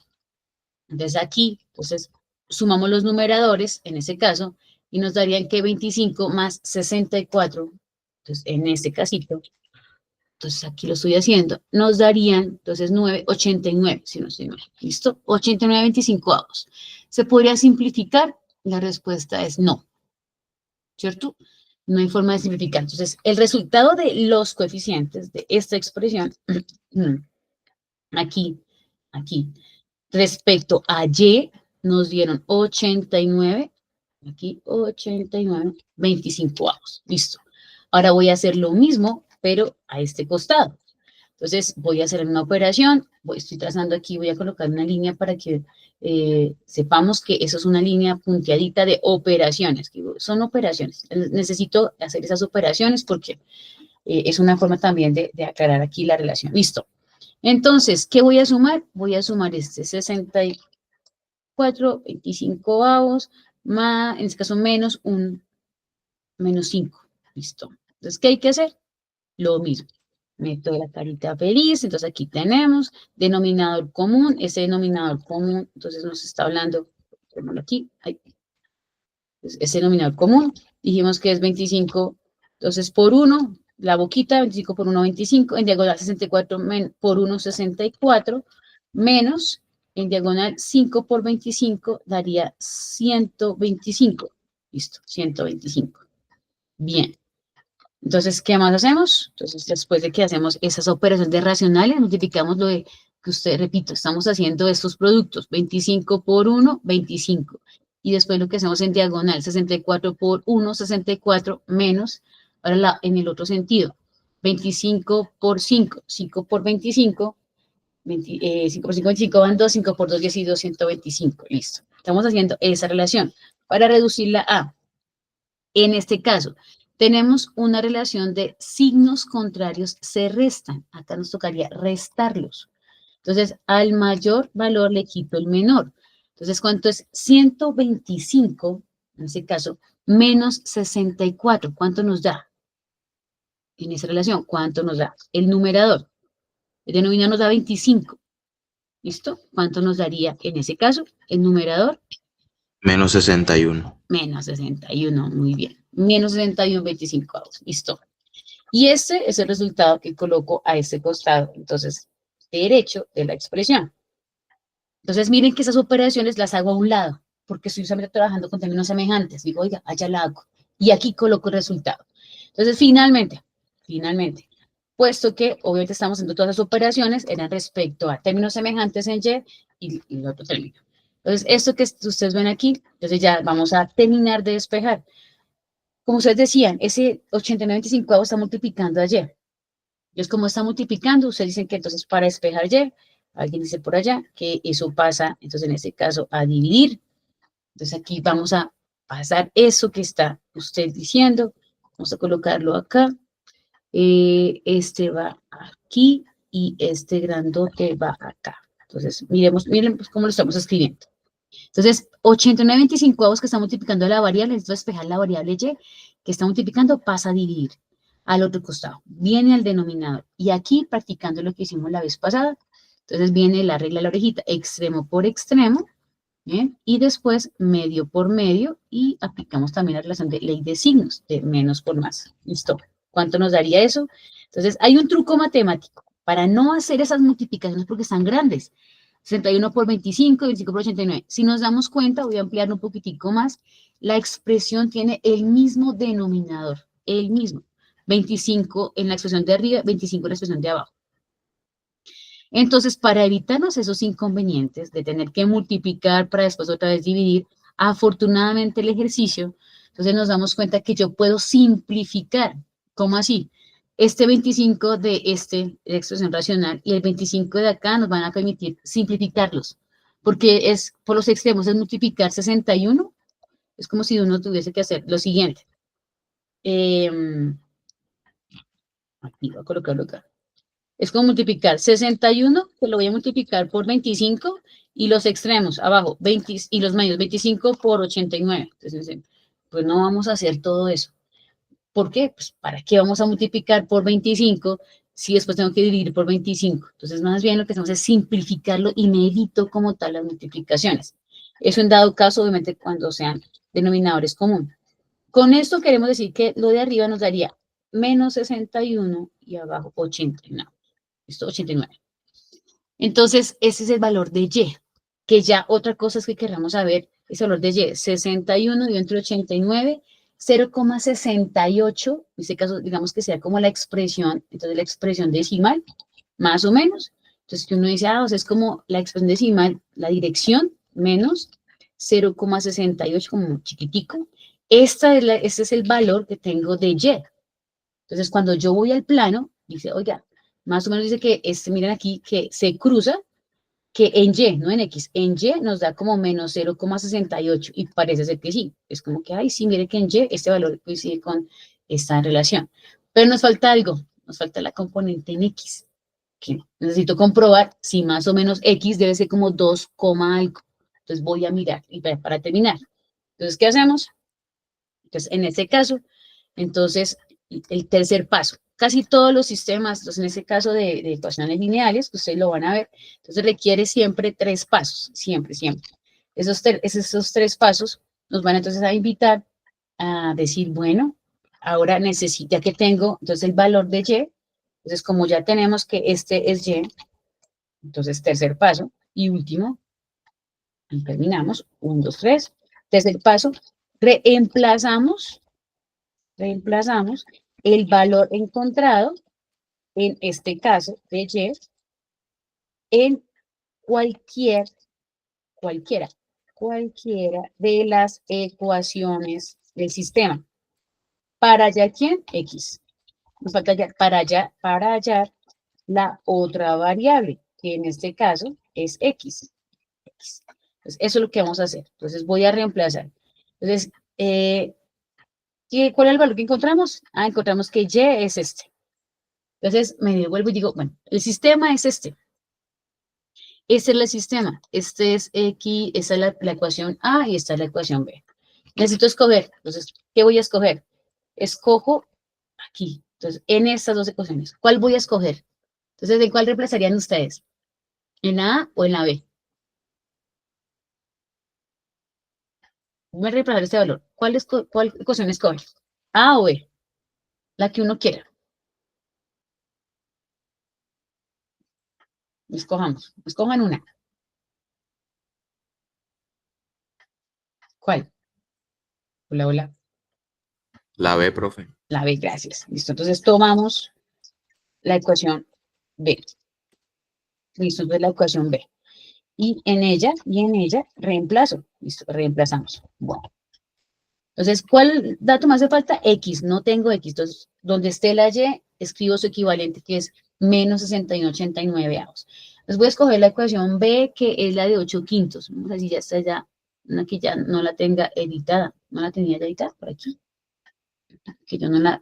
Entonces aquí, entonces, sumamos los numeradores, en ese caso, y nos darían que 25 más 64, entonces en este casito, entonces aquí lo estoy haciendo, nos darían, entonces 89, si no estoy mal, ¿listo? 89/25. ¿Se podría simplificar? La respuesta es no, ¿cierto? No hay forma de simplificar. Entonces, el resultado de los coeficientes de esta expresión, aquí, respecto a y, nos dieron 89, aquí 89/25. Listo. Ahora voy a hacer lo mismo, pero a este costado. Entonces, voy a hacer una operación, estoy trazando aquí, voy a colocar una línea para que sepamos que eso es una línea punteadita de operaciones, que son operaciones. Necesito hacer esas operaciones porque es una forma también de aclarar aquí la relación. Listo. Entonces, ¿qué voy a sumar? Voy a sumar este 64/25, más, en este caso, menos 5. Listo. Entonces, ¿qué hay que hacer? Lo mismo. Método de la carita feliz. Entonces, aquí tenemos denominador común. Ese denominador común, entonces, nos está hablando, pongámoslo aquí. Entonces, ese denominador común, dijimos que es 25, entonces, por 1, la boquita, 25 por 1, 25, en diagonal 64 por 1, 64, menos, en diagonal 5 por 25, daría 125. Listo, 125. Bien. Entonces, ¿qué más hacemos? Entonces, después de que hacemos esas operaciones de racionales, multiplicamos lo de que usted, repito, estamos haciendo estos productos, 25 por 1, 25. Y después lo que hacemos en diagonal, 64 por 1, 64, menos, ahora en el otro sentido, 25 por 5, 5 por 25, 5 por 5, 25 van 2, 5 por 2, 10 y 2, 125. Listo. Estamos haciendo esa relación para reducirla a, en este caso, tenemos una relación de signos contrarios se restan. Acá nos tocaría restarlos. Entonces, al mayor valor le quito el menor. Entonces, ¿cuánto es 125, en ese caso, menos 64? ¿Cuánto nos da? En esa relación, ¿cuánto nos da? El numerador. El denominador nos da 25. ¿Listo? ¿Cuánto nos daría en ese caso? El numerador. Menos 61. Menos 61, muy bien. Menos 61/25. Listo. Y este es el resultado que coloco a este costado, entonces, derecho de la expresión. Entonces, miren que esas operaciones las hago a un lado, porque estoy solamente trabajando con términos semejantes. Digo, oiga, allá la hago. Y aquí coloco el resultado. Entonces, finalmente, puesto que obviamente estamos haciendo todas las operaciones, eran respecto a términos semejantes en Y el otro término. Entonces, esto que ustedes ven aquí, entonces ya vamos a terminar de despejar. Como ustedes decían, ese 89/25 está multiplicando a Y. Entonces, como está multiplicando, ustedes dicen que entonces para despejar Y, alguien dice por allá que eso pasa, entonces en este caso, a dividir. Entonces aquí vamos a pasar eso que está usted diciendo. Vamos a colocarlo acá. Este va aquí y este grandote va acá. Entonces, miren pues cómo lo estamos escribiendo. Entonces, 89/25 que está multiplicando la variable, necesito despejar la variable Y, que está multiplicando, pasa a dividir al otro costado. Viene al denominador. Y aquí, practicando lo que hicimos la vez pasada, entonces viene la regla de la orejita, extremo por extremo, ¿bien? Y después medio por medio, y aplicamos también la relación de ley de signos, de menos por más. ¿Listo? ¿Cuánto nos daría eso? Entonces, hay un truco matemático para no hacer esas multiplicaciones porque están grandes. 61 por 25, 25 por 89. Si nos damos cuenta, voy a ampliar un poquitico más, la expresión tiene el mismo denominador, el mismo. 25 en la expresión de arriba, 25 en la expresión de abajo. Entonces, para evitarnos esos inconvenientes de tener que multiplicar para después otra vez dividir, afortunadamente el ejercicio, entonces nos damos cuenta que yo puedo simplificar. ¿Cómo así? Este 25 de la expresión racional y el 25 de acá nos van a permitir simplificarlos, porque es por los extremos, es multiplicar 61, es como si uno tuviese que hacer lo siguiente. Aquí voy a colocarlo acá. Es como multiplicar 61, que lo voy a multiplicar por 25, y los extremos, abajo, 20, y los medios, 25 por 89. Entonces, pues no vamos a hacer todo eso. ¿Por qué? Pues, ¿para qué vamos a multiplicar por 25 si después tengo que dividir por 25? Entonces, más bien lo que hacemos es simplificarlo y me evito como tal las multiplicaciones. Eso en dado caso, obviamente, cuando sean denominadores comunes. Con esto queremos decir que lo de arriba nos daría menos 61 y abajo 89. Esto 89. Entonces, ese es el valor de Y, que ya otra cosa es que queramos saber, ese valor de Y, 61 y entre 89, 0,68, en este caso, digamos que sea como la expresión, entonces la expresión decimal, más o menos. Entonces, que uno dice, o sea, es como la expresión decimal, la dirección, menos 0,68, como chiquitico. Este es el valor que tengo de Y. Entonces, cuando yo voy al plano, dice, oiga, más o menos dice que, miren aquí, que se cruza, que en Y, no en X, en Y nos da como menos 0,68 y parece ser que sí. Es como que, ay, sí, mire que en Y este valor coincide con esta relación. Pero nos falta algo, nos falta la componente en X, que necesito comprobar si más o menos X debe ser como 2, algo. Entonces voy a mirar y para terminar. Entonces, ¿qué hacemos? Entonces, en este caso, entonces, el tercer paso, casi todos los sistemas, entonces en este caso de ecuaciones lineales, ustedes lo van a ver, entonces requiere siempre 3 pasos, siempre. Esos 3 pasos nos van entonces a invitar a decir, bueno, ahora ya que tengo entonces el valor de Y, entonces como ya tenemos que este es Y, entonces tercer paso y último, y terminamos, 1, 2, 3, tercer paso, reemplazamos el valor encontrado, en este caso de Y, en cualquiera de las ecuaciones del sistema. ¿Para hallar quién? X. Nos falta para hallar la otra variable, que en este caso es X. Entonces, eso es lo que vamos a hacer. Entonces, voy a reemplazar. Entonces, ¿cuál es el valor que encontramos? Encontramos que Y es este. Entonces, me devuelvo y digo, bueno, el sistema es este. Este es el sistema. Este es X, esta es la ecuación A y esta es la ecuación B. Necesito escoger. Entonces, ¿qué voy a escoger? Escojo aquí. Entonces, en estas dos ecuaciones, ¿cuál voy a escoger? Entonces, ¿de cuál reemplazarían ustedes? ¿En la A o en la B? Voy a reemplazar este valor. ¿Cuál ecuación escoge? ¿A o B? La que uno quiera. Escojan una. ¿Cuál? Hola, hola. La B, profe. La B, gracias. Listo, entonces tomamos la ecuación B. Listo, entonces la ecuación B. Y en ella reemplazo. Listo, reemplazamos. Bueno. Entonces, ¿cuál dato me hace falta? X, no tengo X. Entonces, donde esté la Y, escribo su equivalente, que es menos 61,89 avos. Entonces, voy a escoger la ecuación B, que es la de 8 quintos. Vamos a ver si ya está ya, una que ya no la tenga editada. No la tenía ya editada por aquí. Que yo no la,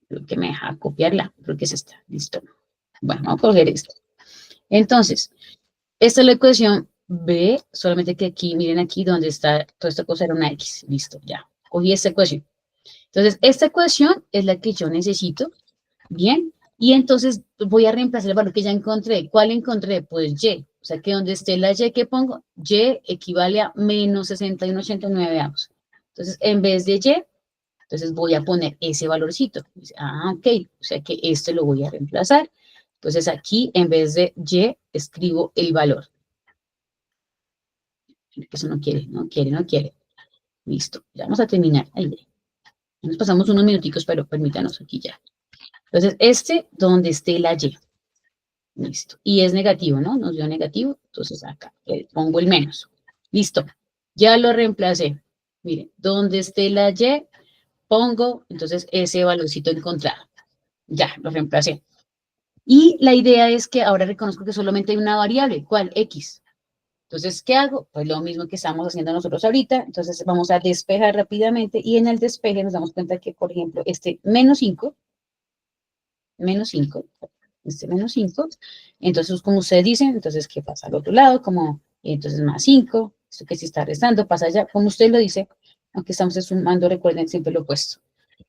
creo que me deja copiarla. Creo que es esta. Listo. Bueno, vamos a coger esta. Entonces, esta es la ecuación B, solamente que aquí, miren aquí donde está, toda esta cosa era una X. Listo, ya. Cogí esta ecuación. Entonces, esta ecuación es la que yo necesito, ¿bien? Y entonces voy a reemplazar el valor que ya encontré. ¿Cuál encontré? Pues Y. O sea, que donde esté la Y que pongo, Y equivale a menos 61,89 avos. Entonces, en vez de Y, entonces voy a poner ese valorcito. Ah, ok. O sea que este lo voy a reemplazar. Entonces, aquí, en vez de Y, escribo el valor. Eso no quiere, no quiere, no quiere. Listo. Ya vamos a terminar. Ahí. Nos pasamos unos minuticos, pero permítanos aquí ya. Entonces, donde esté la Y. Listo. Y es negativo, ¿no? Nos dio negativo. Entonces, acá pongo el menos. Listo. Ya lo reemplacé. Miren, donde esté la Y, pongo, entonces, ese valorcito encontrado. Ya, lo reemplacé. Y la idea es que ahora reconozco que solamente hay una variable. ¿Cuál? X. Entonces, ¿qué hago? Pues lo mismo que estamos haciendo nosotros ahorita. Entonces, vamos a despejar rápidamente. Y en el despeje nos damos cuenta que, por ejemplo, este menos 5, este menos 5, entonces, como ustedes dicen, entonces, ¿qué pasa al otro lado? Como, entonces, más 5, esto que se está restando, pasa allá, como usted lo dice, aunque estamos sumando, recuerden siempre lo opuesto.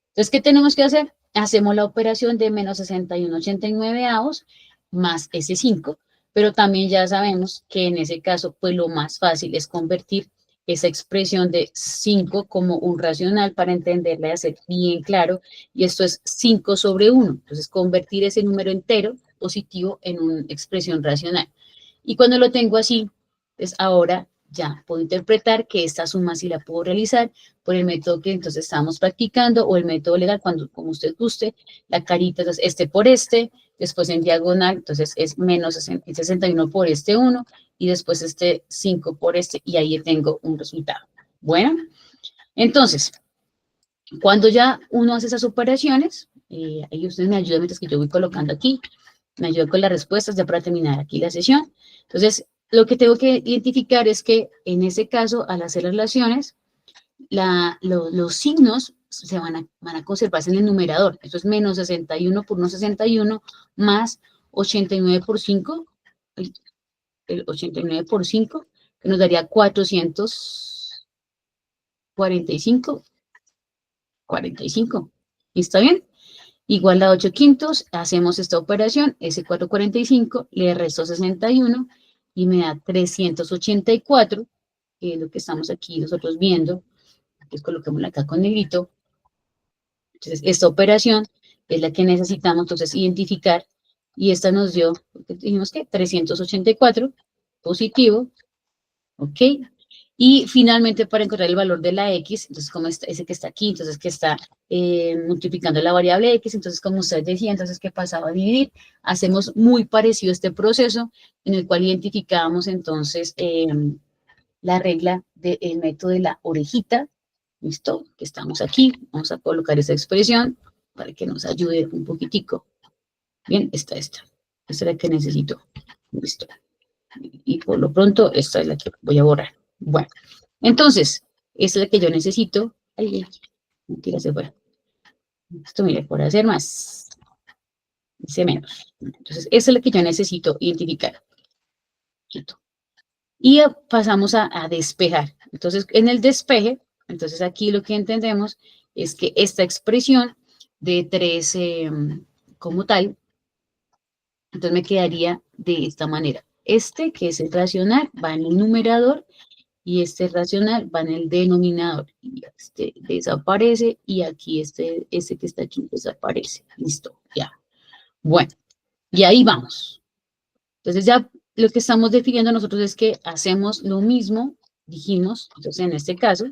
Entonces, ¿qué tenemos que hacer? Hacemos la operación de menos 61,89 avos más ese 5, pero también ya sabemos que en ese caso, pues lo más fácil es convertir esa expresión de 5 como un racional para entenderla y hacer bien claro, y esto es 5 sobre 1, entonces convertir ese número entero positivo en una expresión racional. Y cuando lo tengo así, pues ahora ya puedo interpretar que esta suma sí la puedo realizar por el método que entonces estamos practicando o el método legal, cuando como usted guste, la carita, entonces este por este, después en diagonal, entonces es menos 61 por este 1 y después este 5 por este y ahí tengo un resultado. Bueno, entonces, cuando ya uno hace esas operaciones, ahí ustedes me ayudan mientras que yo voy colocando aquí, me ayudan con las respuestas ya para terminar aquí la sesión. Entonces, lo que tengo que identificar es que en ese caso, al hacer las relaciones, los signos se van a conservarse en el numerador. Esto es menos 61 por 1,61 más 89 por 5, el 89 por 5, que nos daría 445. ¿Está bien? Igual a 8 quintos, hacemos esta operación, ese 445, le resto 61 y me da 384, que es lo que estamos aquí nosotros viendo. Entonces coloquémosla acá con negrito. Entonces, esta operación es la que necesitamos entonces identificar y esta nos dio, dijimos que 384 positivo, ¿ok? Y finalmente para encontrar el valor de la X, entonces como ese que está aquí, entonces que está multiplicando la variable X, entonces como ustedes decían, entonces ¿qué pasaba a dividir? Hacemos muy parecido este proceso en el cual identificábamos entonces la regla del método de la orejita. ¿Listo? Que estamos aquí. Vamos a colocar esa expresión para que nos ayude un poquitico. Bien, esta. Esta es la que necesito. Listo. Y por lo pronto, esta es la que voy a borrar. Bueno, entonces, esta es la que yo necesito. Ay, mentira, se fue. Esto, mire, por hacer más. Dice menos. Entonces, esta es la que yo necesito identificar. Y pasamos a despejar. Entonces, en el despeje, entonces aquí lo que entendemos es que esta expresión de 3 como tal, entonces me quedaría de esta manera. Este, que es el racional, va en el numerador y este racional va en el denominador. Y este desaparece y aquí este que está aquí desaparece. Listo, ya. Bueno, y ahí vamos. Entonces ya lo que estamos definiendo nosotros es que hacemos lo mismo, dijimos, entonces en este caso,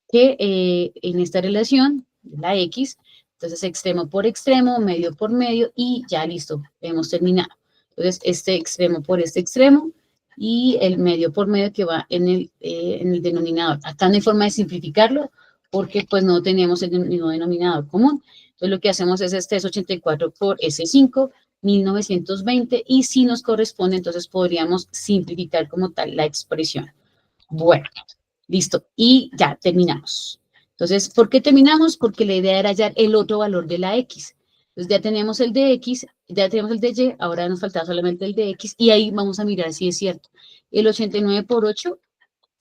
que en esta relación, la X, entonces extremo por extremo, medio por medio, y ya listo, hemos terminado. Entonces, este extremo por este extremo, y el medio por medio que va en el denominador. Acá no hay forma de simplificarlo, porque pues no tenemos el mismo denominador común. Entonces, lo que hacemos es este es 84 por S5, 1920, y si nos corresponde, entonces podríamos simplificar como tal la expresión. Bueno, listo, y ya terminamos. Entonces, ¿por qué terminamos? Porque la idea era hallar el otro valor de la X. Entonces, ya tenemos el de X, ya tenemos el de Y, ahora nos faltaba solamente el de X, y ahí vamos a mirar si es cierto. El 89 por 8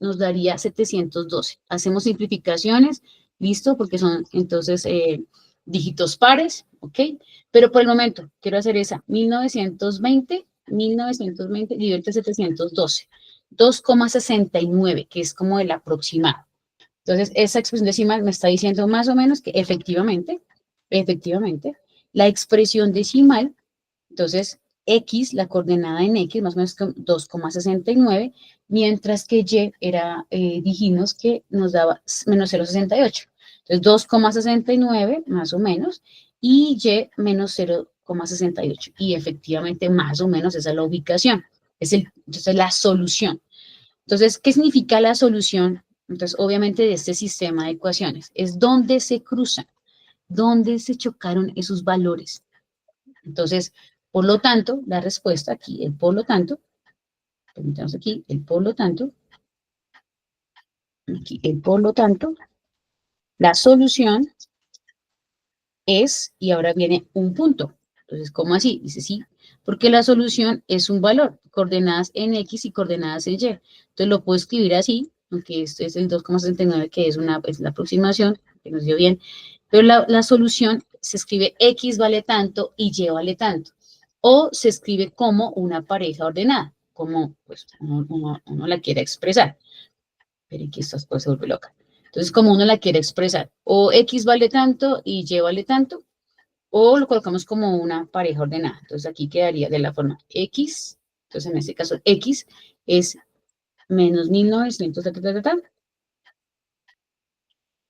nos daría 712. Hacemos simplificaciones, listo, porque son entonces dígitos pares, ¿ok? Pero por el momento, quiero hacer esa 1920 dividido entre 712. 2,69, que es como el aproximado. Entonces, esa expresión decimal me está diciendo más o menos que efectivamente, la expresión decimal, entonces, X, la coordenada en X, más o menos 2,69, mientras que Y era, dijimos que nos daba menos 0,68. Entonces, 2,69 más o menos, y Y menos 0,68. Y efectivamente, más o menos, esa es la ubicación. Entonces, la solución. Entonces, ¿qué significa la solución? Entonces, obviamente, de este sistema de ecuaciones, es dónde se cruzan, dónde se chocaron esos valores. Entonces, por lo tanto, la respuesta aquí, el por lo tanto, permítamos aquí, el por lo tanto, aquí, el por lo tanto, la solución es, y ahora viene un punto. Entonces, ¿cómo así? Dice sí, porque la solución es un valor, coordenadas en X y coordenadas en Y. Entonces, lo puedo escribir así, aunque este es el 2,69, que es la aproximación, que nos dio bien, pero la solución se escribe X vale tanto y Y vale tanto. O se escribe como una pareja ordenada, como pues, uno la quiera expresar. Pero aquí estas cosas se vuelve loca. Entonces, como uno la quiere expresar, o X vale tanto y Y vale tanto, o lo colocamos como una pareja ordenada. Entonces, aquí quedaría de la forma X, entonces en este caso X es menos 1900,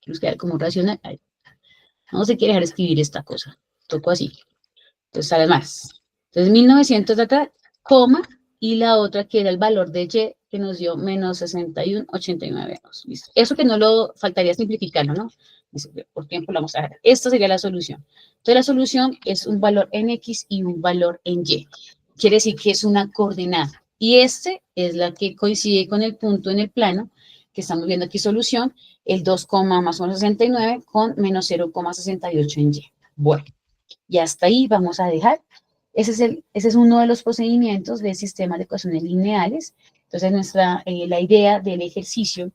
nos queda como racional. No se quiere dejar escribir esta cosa, toco así. Entonces, sale más. Entonces, 1900, coma, y la otra que era el valor de Y, que nos dio menos 61,89. ¿Listo? Eso que no lo faltaría simplificarlo, ¿no? Por tiempo lo vamos a dejar. Esta sería la solución. Entonces, la solución es un valor en X y un valor en Y. Quiere decir que es una coordenada. Y este es la que coincide con el punto en el plano, que estamos viendo aquí solución, el 2, más o menos 69 con menos 0,68 en Y. Bueno. Y hasta ahí vamos a dejar. Ese es uno de los procedimientos del sistema de ecuaciones lineales. Entonces, la idea del ejercicio,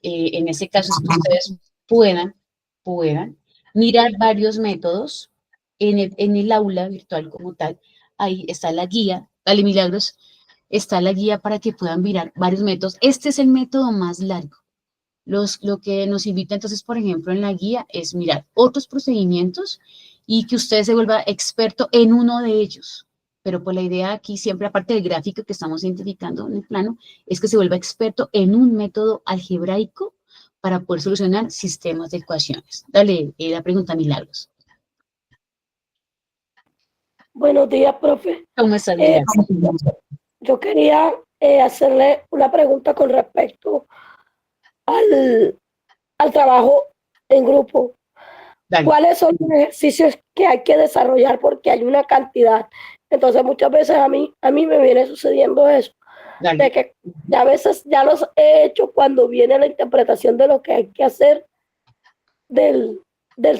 en este caso, es que ustedes puedan mirar varios métodos en el aula virtual como tal. Ahí está la guía, dale Milagros, está la guía para que puedan mirar varios métodos. Este es el método más largo. Lo que nos invita entonces, por ejemplo, en la guía es mirar otros procedimientos y que usted se vuelva experto en uno de ellos. Pero pues la idea aquí siempre, aparte del gráfico que estamos identificando en el plano, es que se vuelva experto en un método algebraico para poder solucionar sistemas de ecuaciones. Dale la pregunta, Milagros. Buenos días, profe. ¿Cómo está, Milagros? Yo quería hacerle una pregunta con respecto al trabajo en grupo. Dale. ¿Cuáles son los ejercicios que hay que desarrollar? Porque hay una cantidad. Entonces, muchas veces a mí me viene sucediendo eso. Dale. De que a veces ya los he hecho cuando viene la interpretación de lo que hay que hacer del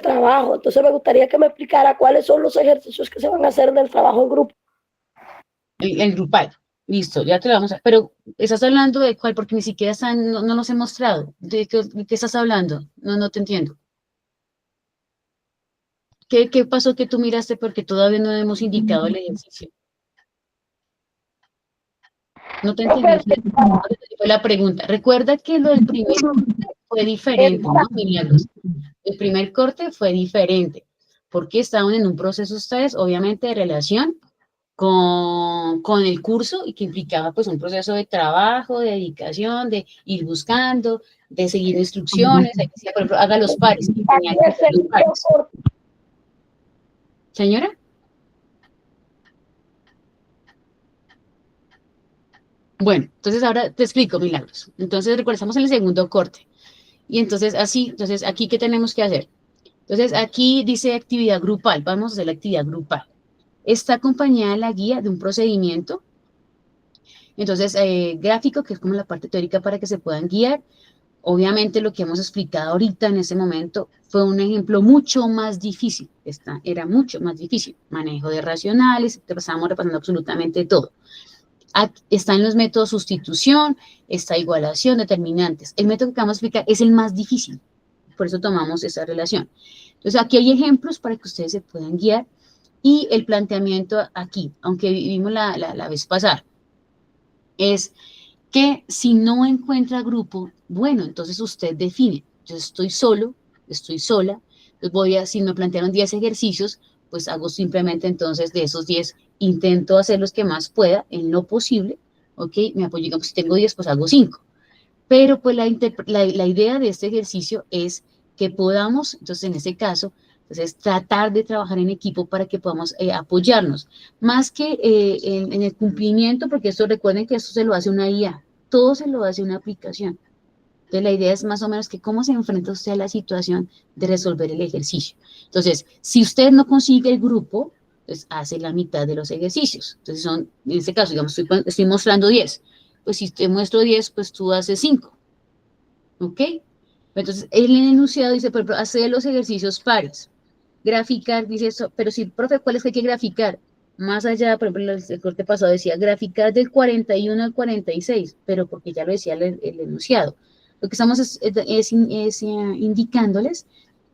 trabajo. Entonces, me gustaría que me explicara cuáles son los ejercicios que se van a hacer del trabajo en grupo. El grupal. Listo, ya te lo vamos a... Pero, ¿estás hablando de cuál? Porque ni siquiera no nos he mostrado. ¿De qué estás hablando? No te entiendo. ¿Qué pasó que tú miraste? Porque todavía no hemos indicado el ejercicio. No te entendí. Fue la pregunta. Recuerda que lo del primer corte fue diferente, ¿no, Milagros? El primer corte fue diferente, porque estaban en un proceso ustedes, obviamente, de relación con el curso y que implicaba pues un proceso de trabajo, de dedicación, de ir buscando, de seguir instrucciones. Ahí decía, por ejemplo, haga los pares. Y tenía que hacer los pares. Señora. Bueno, entonces ahora te explico, Milagros. Entonces regresamos en el segundo corte. Y entonces aquí, ¿qué tenemos que hacer? Entonces aquí dice actividad grupal. Vamos a hacer la actividad grupal. Está acompañada de la guía de un procedimiento. Entonces, gráfico, que es como la parte teórica para que se puedan guiar. Obviamente lo que hemos explicado ahorita en ese momento fue un ejemplo mucho más difícil. Era mucho más difícil. Manejo de racionales, estábamos repasando absolutamente todo. Están los métodos sustitución, está igualación, determinantes. El método que vamos a explicar es el más difícil. Por eso tomamos esa relación. Entonces, aquí hay ejemplos para que ustedes se puedan guiar. Y el planteamiento aquí, aunque vimos la vez pasada, es que si no encuentra grupo, bueno, entonces usted define, yo estoy solo, estoy sola, entonces si me plantearon 10 ejercicios, pues hago simplemente entonces de esos 10, intento hacer los que más pueda, en lo posible, ¿ok? Me apoyo, digamos, si tengo 10, pues hago 5. Pero pues la idea de este ejercicio es que podamos, entonces en este caso, entonces tratar de trabajar en equipo para que podamos apoyarnos, más que en el cumplimiento, porque esto recuerden que esto se lo hace una IA, todo se lo hace una aplicación. Entonces la idea es más o menos que cómo se enfrenta usted a la situación de resolver el ejercicio. Entonces, si usted no consigue el grupo, pues hace la mitad de los ejercicios. Entonces son, en este caso, digamos, estoy mostrando 10. Pues si te muestro 10, pues tú haces 5. ¿Ok? Entonces, el enunciado dice, por ejemplo, hacer los ejercicios pares. Graficar, dice eso, pero sí, profe, ¿cuál es que hay que graficar? Más allá, por ejemplo, el corte pasado decía graficar del 41 al 46, pero porque ya lo decía el enunciado. Lo que estamos es indicándoles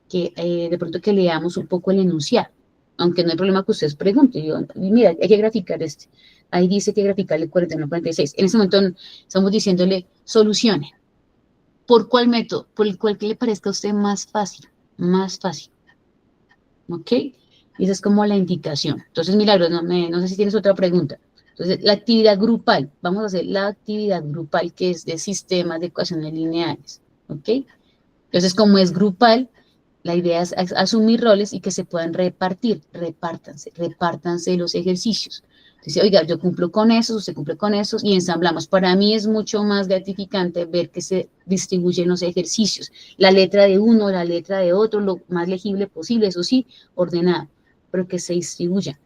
que de pronto que leamos un poco el enunciado, aunque no hay problema que ustedes pregunten. Yo, mira, hay que graficar este. Ahí dice que graficar el 41 al 46. En este momento estamos diciéndole solucione. ¿Por cuál método? Por el cual que le parezca a usted más fácil, más fácil. ¿Ok? Y esa es como la indicación. Entonces, Milagros, no sé si tienes otra pregunta. Entonces, la actividad grupal. Vamos a hacer la actividad grupal que es de sistemas de ecuaciones lineales. ¿Ok? Entonces, como es grupal, la idea es asumir roles y que se puedan repartir. Repártanse los ejercicios. Entonces, oiga, yo cumplo con esos, usted cumple con esos y ensamblamos. Para mí es mucho más gratificante ver que se distribuyen los ejercicios. La letra de uno, la letra de otro, lo más legible posible, eso sí, ordenado, pero que se distribuyan.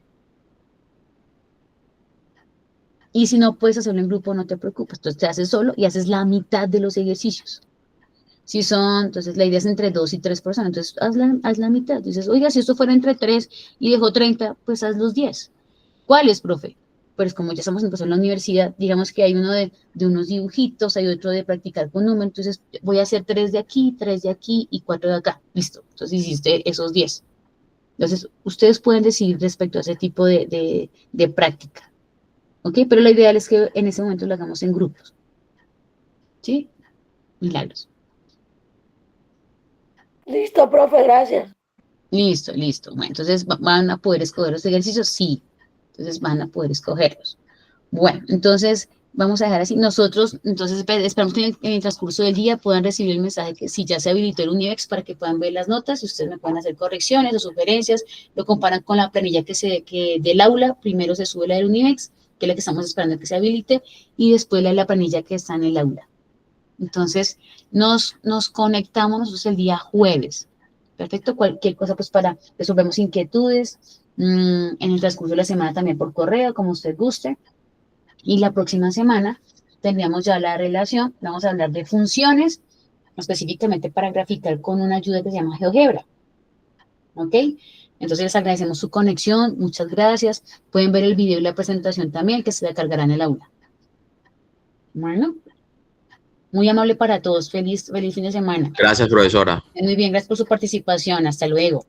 Y si no puedes hacerlo en grupo, no te preocupes. Entonces te haces solo y haces la mitad de los ejercicios. Si son, entonces la idea es entre 2 y 3 personas, entonces haz la mitad. Dices, oiga, si esto fuera entre 3 y dejó 30, pues haz los 10. ¿Cuáles, profe? Pues como ya estamos en la universidad, digamos que hay uno de unos dibujitos, hay otro de practicar con números, entonces voy a hacer 3 de aquí, 3 de aquí y 4 de acá. Listo, entonces hiciste esos 10. Entonces, ustedes pueden decidir respecto a ese tipo de práctica. ¿Ok? Pero lo ideal es que en ese momento lo hagamos en grupos. ¿Sí? Milagros. Listo, profe, gracias. Listo. Bueno, entonces, ¿van a poder escoger los ejercicios? Sí. Entonces, van a poder escogerlos. Bueno, entonces, vamos a dejar así. Nosotros, entonces, esperamos que en el transcurso del día puedan recibir el mensaje que si ya se habilitó el Univex para que puedan ver las notas y ustedes me puedan hacer correcciones o sugerencias. Lo comparan con la planilla que del aula. Primero se sube la del Univex, que es la que estamos esperando que se habilite, y después la planilla que está en el aula. Entonces, nos conectamos nosotros el día jueves. Perfecto, cualquier cosa pues para resolvemos inquietudes en el transcurso de la semana también por correo, como usted guste. Y la próxima semana tendríamos ya la relación, vamos a hablar de funciones, específicamente para graficar con una ayuda que se llama GeoGebra. ¿Ok? Entonces les agradecemos su conexión, muchas gracias. Pueden ver el video y la presentación también que se cargará en el aula. Bueno. Muy amable para todos. Feliz fin de semana. Gracias, profesora. Muy bien, gracias por su participación. Hasta luego.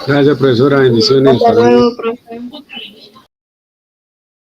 Gracias, profesora. Bendiciones. Hasta luego, profe.